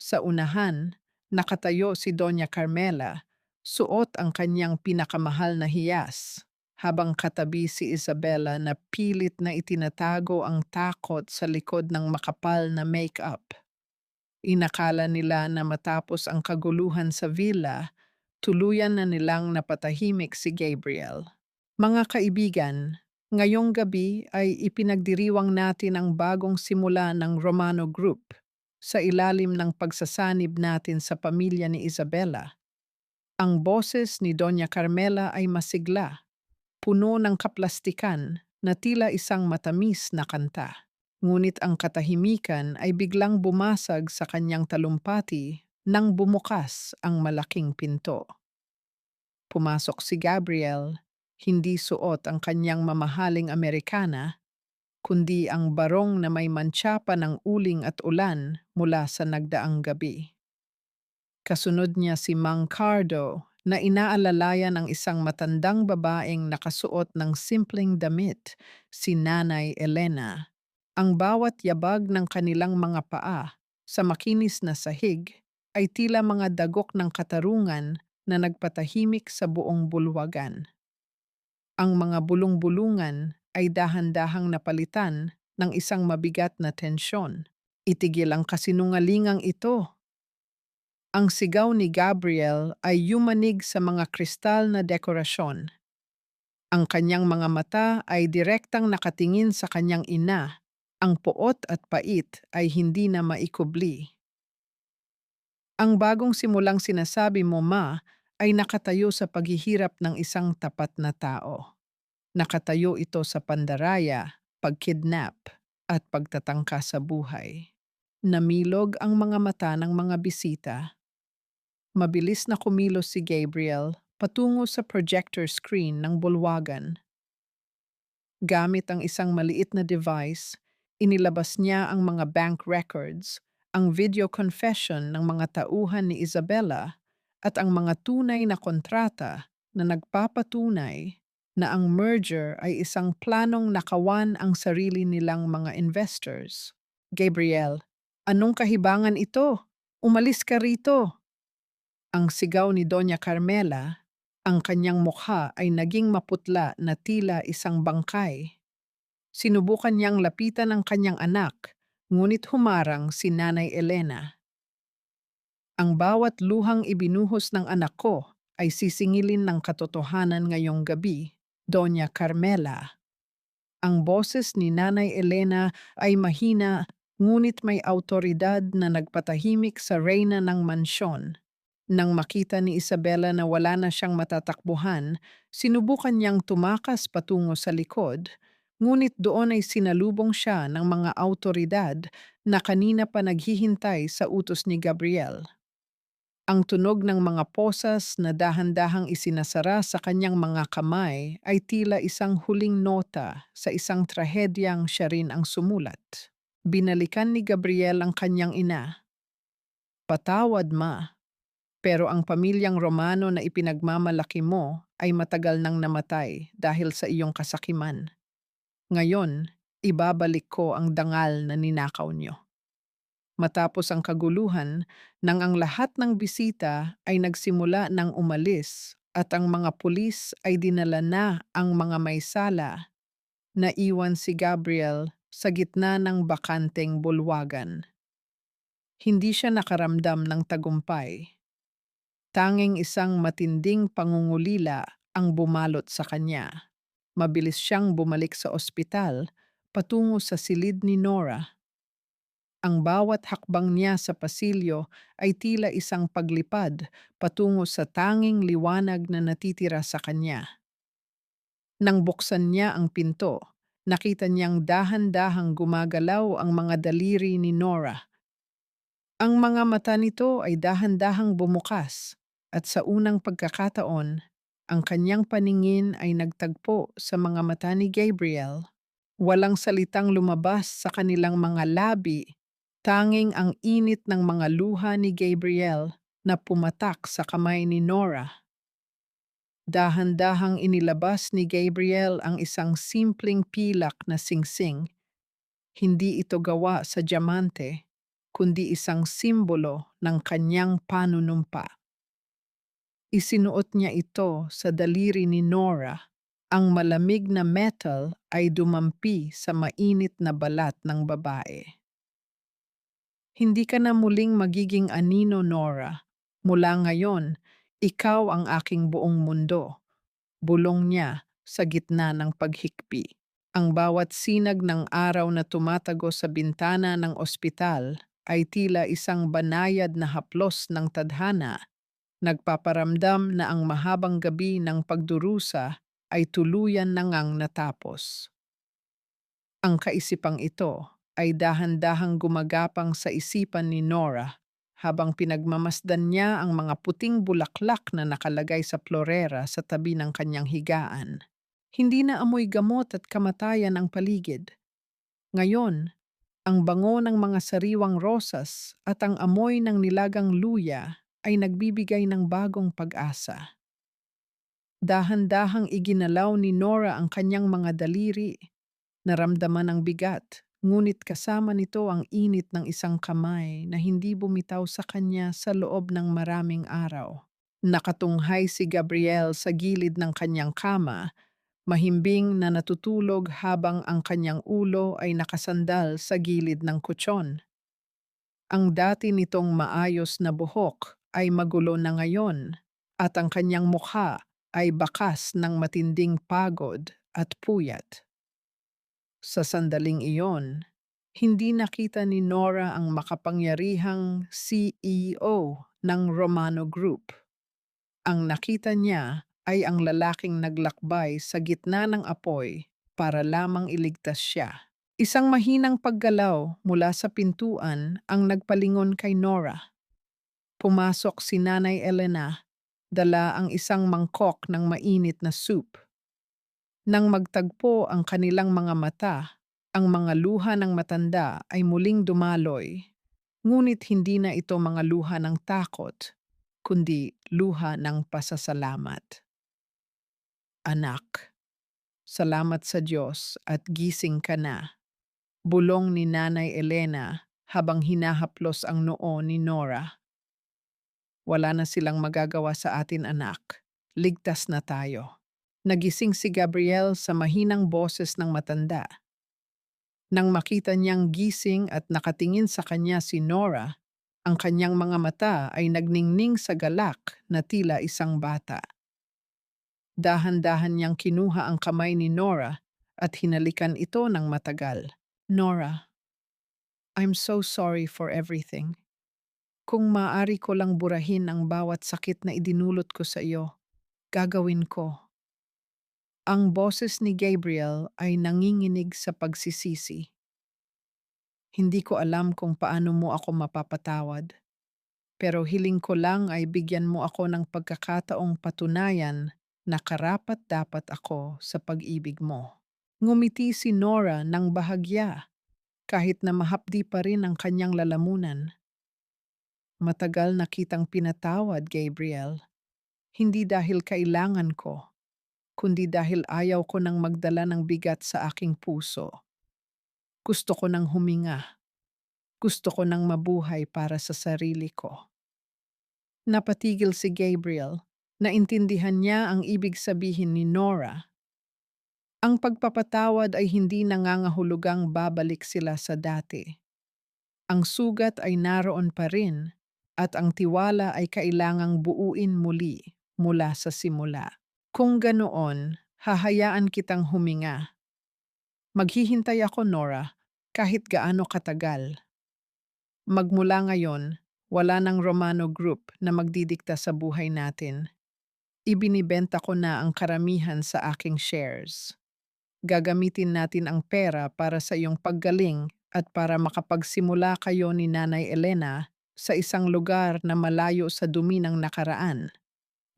Sa unahan, nakatayo si Doña Carmela, suot ang kanyang pinakamahal na hiyas, habang katabi si Isabella na pilit na itinatago ang takot sa likod ng makapal na make-up. Inakala nila na matapos ang kaguluhan sa villa, tuluyan na nilang napatahimik si Gabriel. Mga kaibigan, ngayong gabi ay ipinagdiriwang natin ang bagong simula ng Romano Group sa ilalim ng pagsasanib natin sa pamilya ni Isabella. Ang boses ni Doña Carmela ay masigla, puno ng kaplastikan na tila isang matamis na kanta. Ngunit ang katahimikan ay biglang bumasag sa kanyang talumpati nang bumukas ang malaking pinto. Pumasok si Gabriel, hindi suot ang kanyang mamahaling Amerikana, kundi ang barong na may mantsa pa ng uling at ulan mula sa nagdaang gabi. Kasunod niya si Mang Cardo na inaalalayan ang isang matandang babaeng nakasuot ng simpleng damit, si Nanay Elena. Ang bawat yabag ng kanilang mga paa sa makinis na sahig ay tila mga dagok ng katarungan na nagpatahimik sa buong bulwagan. Ang mga bulong-bulungan ay dahan-dahang napalitan ng isang mabigat na tensyon. Itigil ang kasinungalingang ito. Ang sigaw ni Gabriel ay yumanig sa mga kristal na dekorasyon. Ang kanyang mga mata ay direktang nakatingin sa kanyang ina. Ang poot at pait ay hindi na maikubli. Ang bagong simulang sinasabi mo, Ma, ay nakatayo sa paghihirap ng isang tapat na tao. Nakatayo ito sa pandaraya, pagkidnap, at pagtatangka sa buhay. Namilog ang mga mata ng mga bisita. Mabilis na kumilos si Gabriel patungo sa projector screen ng bulwagan. Gamit ang isang maliit na device, inilabas niya ang mga bank records, ang video confession ng mga tauhan ni Isabella, at ang mga tunay na kontrata na nagpapatunay na ang merger ay isang planong nakawan ang sarili nilang mga investors. Gabriel, anong kahibangan ito? Umalis ka rito! Ang sigaw ni Doña Carmela, ang kanyang mukha ay naging maputla na tila isang bangkay. Sinubukan niyang lapitan ang kanyang anak, ngunit humarang si Nanay Elena. Ang bawat luhang ibinuhos ng anak ko ay sisingilin ng katotohanan ngayong gabi, Doña Carmela. Ang boses ni Nanay Elena ay mahina Ngunit may awtoridad na nagpatahimik sa reyna ng mansyon. Nang makita ni Isabela na wala na siyang matatakbuhan, sinubukan niyang tumakas patungo sa likod, ngunit doon ay sinalubong siya ng mga awtoridad na kanina pa naghihintay sa utos ni Gabriel. Ang tunog ng mga posas na dahan-dahang isinasara sa kanyang mga kamay ay tila isang huling nota sa isang trahedyang siya rin ang sumulat. Binalikan ni Gabriel ang kanyang ina. "Patawad, ma, pero ang pamilyang Romano na ipinagmamalaki mo ay matagal nang namatay dahil sa iyong kasakiman. Ngayon, ibabalik ko ang dangal na ninakaw niyo." Matapos ang kaguluhan, nang ang lahat ng bisita ay nagsimula ng umalis at ang mga pulis ay dinala na ang mga may sala, naiwan si Gabriel sa gitna ng bakanteng bulwagan. Hindi siya nakaramdam ng tagumpay. Tanging isang matinding pangungulila ang bumalot sa kanya. Mabilis siyang bumalik sa ospital patungo sa silid ni Nora. Ang bawat hakbang niya sa pasilyo ay tila isang paglipad patungo sa tanging liwanag na natitira sa kanya. Nang buksan niya ang pinto, nakita niyang dahan-dahang gumagalaw ang mga daliri ni Nora. Ang mga mata nito ay dahan-dahang bumukas at sa unang pagkakataon, ang kanyang paningin ay nagtagpo sa mga mata ni Gabriel. Walang salitang lumabas sa kanilang mga labi, tanging ang init ng mga luha ni Gabriel na pumatak sa kamay ni Nora. Dahan-dahang inilabas ni Gabriel ang isang simpleng pilak na singsing. Hindi ito gawa sa diamante, kundi isang simbolo ng kanyang panunumpa. Isinuot niya ito sa daliri ni Nora. Ang malamig na metal ay dumampi sa mainit na balat ng babae. "Hindi ka na muling magiging anino, Nora. Mula ngayon, ikaw ang aking buong mundo," bulong niya sa gitna ng paghikbi. Ang bawat sinag ng araw na tumatago sa bintana ng ospital ay tila isang banayad na haplos ng tadhana, nagpaparamdam na ang mahabang gabi ng pagdurusa ay tuluyan na ngang natapos. Ang kaisipang ito ay dahan-dahang gumagapang sa isipan ni Nora habang pinagmamasdan niya ang mga puting bulaklak na nakalagay sa florera sa tabi ng kanyang higaan. Hindi na amoy gamot at kamatayan ang paligid. Ngayon, ang bango ng mga sariwang rosas at ang amoy ng nilagang luya ay nagbibigay ng bagong pag-asa. Dahan-dahang iginalaw ni Nora ang kanyang mga daliri. Naramdaman ang bigat, ngunit kasama nito ang init ng isang kamay na hindi bumitaw sa kanya sa loob ng maraming araw. Nakatunghay si Gabriel sa gilid ng kanyang kama, mahimbing na natutulog habang ang kanyang ulo ay nakasandal sa gilid ng kutsyon. Ang dati nitong maayos na buhok ay magulo na ngayon at ang kanyang mukha ay bakas ng matinding pagod at puyat. Sa sandaling iyon, hindi nakita ni Nora ang makapangyarihang CEO ng Romano Group. Ang nakita niya ay ang lalaking naglakbay sa gitna ng apoy para lamang iligtas siya. Isang mahinang paggalaw mula sa pintuan ang nagpalingon kay Nora. Pumasok si Nanay Elena, dala ang isang mangkok ng mainit na soup. Nang magtagpo ang kanilang mga mata, ang mga luha ng matanda ay muling dumaloy, ngunit hindi na ito mga luha ng takot, kundi luha ng pasasalamat. "Anak, salamat sa Diyos at gising ka na," bulong ni Nanay Elena habang hinahaplos ang noo ni Nora. "Wala na silang magagawa sa atin, anak. Ligtas na tayo." Nagising si Gabriel sa mahinang boses ng matanda. Nang makita niyang gising at nakatingin sa kanya si Nora, ang kanyang mga mata ay nagningning sa galak na tila isang bata. Dahan-dahan niyang kinuha ang kamay ni Nora at hinalikan ito ng matagal. "Nora, I'm so sorry for everything. Kung maaari ko lang burahin ang bawat sakit na idinulot ko sa iyo, gagawin ko. Ang boses ni Gabriel ay nanginginig sa pagsisisi. Hindi ko alam kung paano mo ako mapapatawad, pero hiling ko lang ay bigyan mo ako ng pagkakataong patunayan na karapat-dapat ako sa pag-ibig mo. Ngumiti si Nora ng bahagya kahit na mahapdi pa rin ang kanyang lalamunan. Matagal na kitang pinatawad, Gabriel. Hindi dahil kailangan ko, kundi dahil ayaw ko nang magdala ng bigat sa aking puso. Gusto ko nang huminga. Gusto ko nang mabuhay para sa sarili ko. Napatigil si Gabriel. Naintindihan niya ang ibig sabihin ni Nora. Ang pagpapatawad ay hindi nangangahulugang babalik sila sa dati. Ang sugat ay naroon pa rin at ang tiwala ay kailangang buuin muli mula sa simula. Kung ganoon, hahayaan kitang huminga. Maghihintay ako, Nora, kahit gaano katagal. Magmula ngayon, wala nang Romano Group na magdidikta sa buhay natin. Ibinibenta ko na ang karamihan sa aking shares. Gagamitin natin ang pera para sa iyong paggaling at para makapagsimula kayo ni Nanay Elena sa isang lugar na malayo sa dumi ng nakaraan.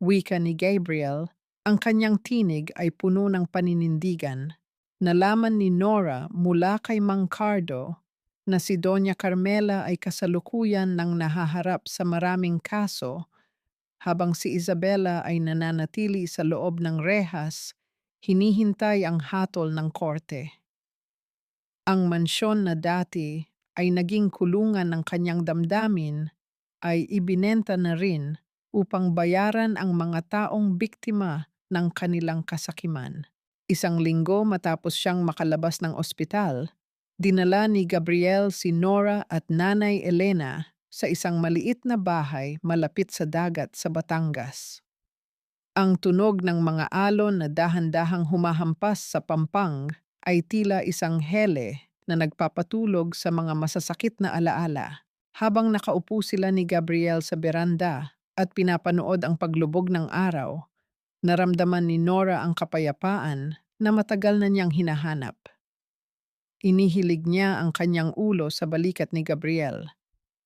Wika ni Gabriel, ang kanyang tinig ay puno ng paninindigan. Nalaman ni Nora mula kay Mang Cardo na si Doña Carmela ay kasalukuyan ng nahaharap sa maraming kaso habang si Isabela ay nananatili sa loob ng rehas, hinihintay ang hatol ng korte. Ang mansyon na dati ay naging kulungan ng kanyang damdamin ay ibinenta na rin upang bayaran ang mga taong biktima ng kanilang kasakiman. Isang linggo matapos siyang makalabas ng ospital, dinala ni Gabriel si Nora at Nanay Elena sa isang maliit na bahay malapit sa dagat sa Batangas. Ang tunog ng mga alon na dahan-dahang humahampas sa pampang ay tila isang hele na nagpapatulog sa mga masasakit na alaala. Habang nakaupo sila ni Gabriel sa beranda at pinapanood ang paglubog ng araw, naramdaman ni Nora ang kapayapaan na matagal na niyang hinahanap. Inihilig niya ang kanyang ulo sa balikat ni Gabriel.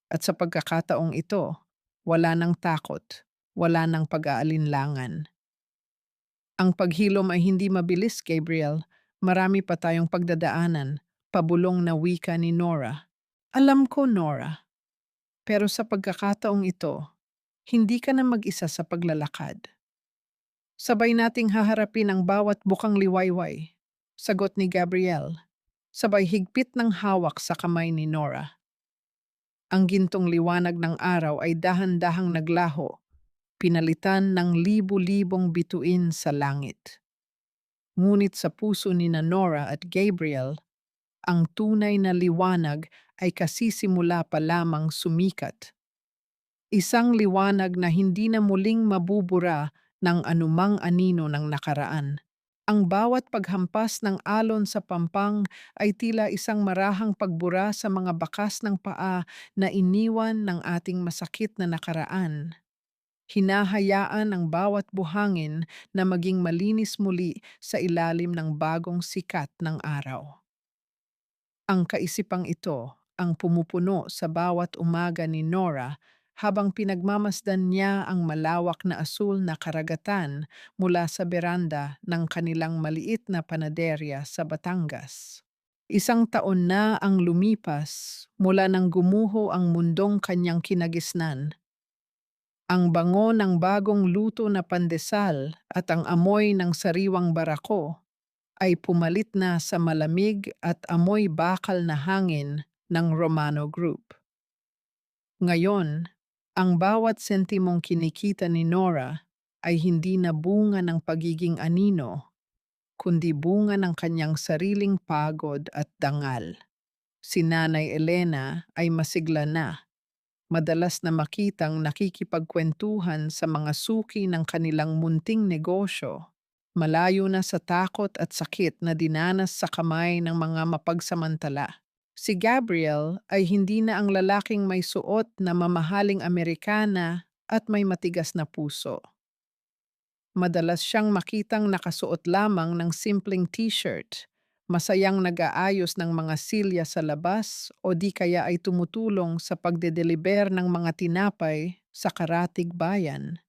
At sa pagkakataong ito, wala nang takot, wala nang pag-aalinlangan. Ang paghilom ay hindi mabilis, Gabriel. Marami pa tayong pagdadaanan, pabulong na wika ni Nora. Alam ko, Nora. Pero sa pagkakataong ito, hindi ka na mag-isa sa paglalakad. Sabay nating haharapin ang bawat bukang liwayway, sagot ni Gabriel. Sabay higpit ng hawak sa kamay ni Nora. Ang gintong liwanag ng araw ay dahan-dahang naglaho, pinalitan ng libu-libong bituin sa langit. Ngunit sa puso ni Nora at Gabriel, ang tunay na liwanag ay kasisimula pa lamang sumikat. Isang liwanag na hindi na muling mabubura ng anumang anino ng nakaraan. Ang bawat paghampas ng alon sa pampang ay tila isang marahang pagbura sa mga bakas ng paa na iniwan ng ating masakit na nakaraan. Hinahayaan ang bawat buhangin na maging malinis muli sa ilalim ng bagong sikat ng araw. Ang kaisipang ito ang pumupuno sa bawat umaga ni Nora habang pinagmamasdan niya ang malawak na asul na karagatan mula sa beranda ng kanilang maliit na panaderya sa Batangas. Isang taon na ang lumipas mula nang gumuho ang mundong kanyang kinagisnan. Ang bango ng bagong luto na pandesal at ang amoy ng sariwang barako ay pumalit na sa malamig at amoy bakal na hangin ng Romano Group. Ngayon, ang bawat sentimong kinikita ni Nora ay hindi na bunga ng pagiging anino, kundi bunga ng kanyang sariling pagod at dangal. Si Nanay Elena ay masigla na, madalas na makitang nakikipagkwentuhan sa mga suki ng kanilang munting negosyo, malayo na sa takot at sakit na dinanas sa kamay ng mga mapagsamantala. Si Gabriel ay hindi na ang lalaking may suot na mamahaling Amerikana at may matigas na puso. Madalas siyang makitang nakasuot lamang ng simpleng t-shirt, masayang nag-aayos ng mga silya sa labas o di kaya ay tumutulong sa pagdedeliver ng mga tinapay sa karatig bayan.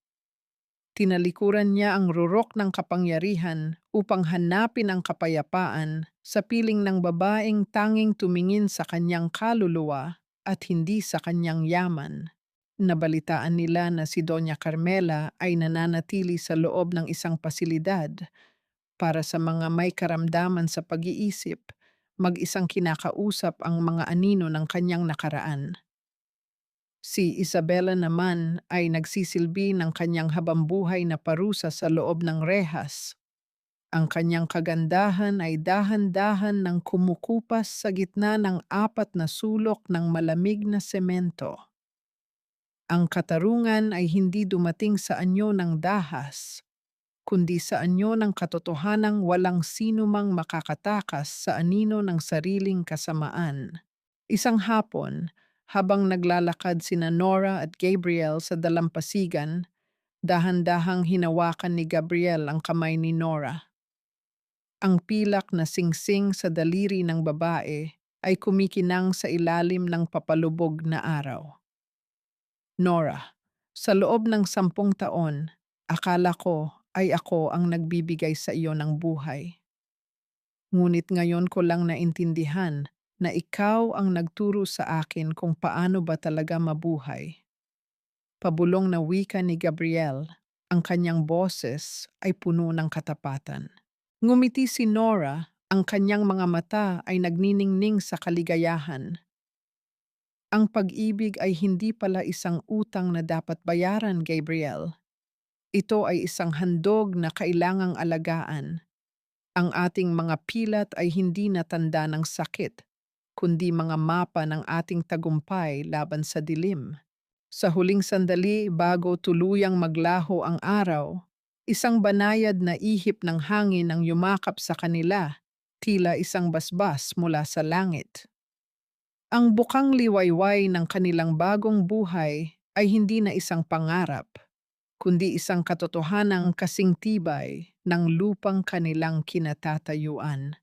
Tinalikuran niya ang rurok ng kapangyarihan upang hanapin ang kapayapaan sa piling ng babaeng tanging tumingin sa kanyang kaluluwa at hindi sa kanyang yaman. Nabalitaan nila na si Doña Carmela ay nananatili sa loob ng isang pasilidad para sa mga may karamdaman sa pag-iisip, mag-isang kinakausap ang mga anino ng kanyang nakaraan. Si Isabella naman ay nagsisilbi ng kanyang habambuhay na parusa sa loob ng rehas. Ang kanyang kagandahan ay dahan-dahan ng kumukupas sa gitna ng apat na sulok ng malamig na semento. Ang katarungan ay hindi dumating sa anyo ng dahas, kundi sa anyo ng katotohanang walang sino mang makakatakas sa anino ng sariling kasamaan. Isang hapon, habang naglalakad sina Nora at Gabriel sa dalampasigan, dahan-dahang hinawakan ni Gabriel ang kamay ni Nora. Ang pilak na singsing sa daliri ng babae ay kumikinang sa ilalim ng papalubog na araw. Nora, sa loob ng 10 taon, akala ko ay ako ang nagbibigay sa iyo ng buhay. Ngunit ngayon ko lang naintindihan na ikaw ang nagturo sa akin kung paano ba talaga mabuhay. Pabulong na wika ni Gabriel, ang kanyang boses ay puno ng katapatan. Ngumiti si Nora, ang kanyang mga mata ay nagniningning sa kaligayahan. Ang pag-ibig ay hindi pala isang utang na dapat bayaran, Gabriel. Ito ay isang handog na kailangang alagaan. Ang ating mga pilat ay hindi na tanda ng sakit, kundi mga mapa ng ating tagumpay laban sa dilim. Sa huling sandali bago tuluyang maglaho ang araw, isang banayad na ihip ng hangin ang yumakap sa kanila, tila isang basbas mula sa langit. Ang bukang liwayway ng kanilang bagong buhay ay hindi na isang pangarap, kundi isang katotohanang kasing tibay ng lupang kanilang kinatatayuan.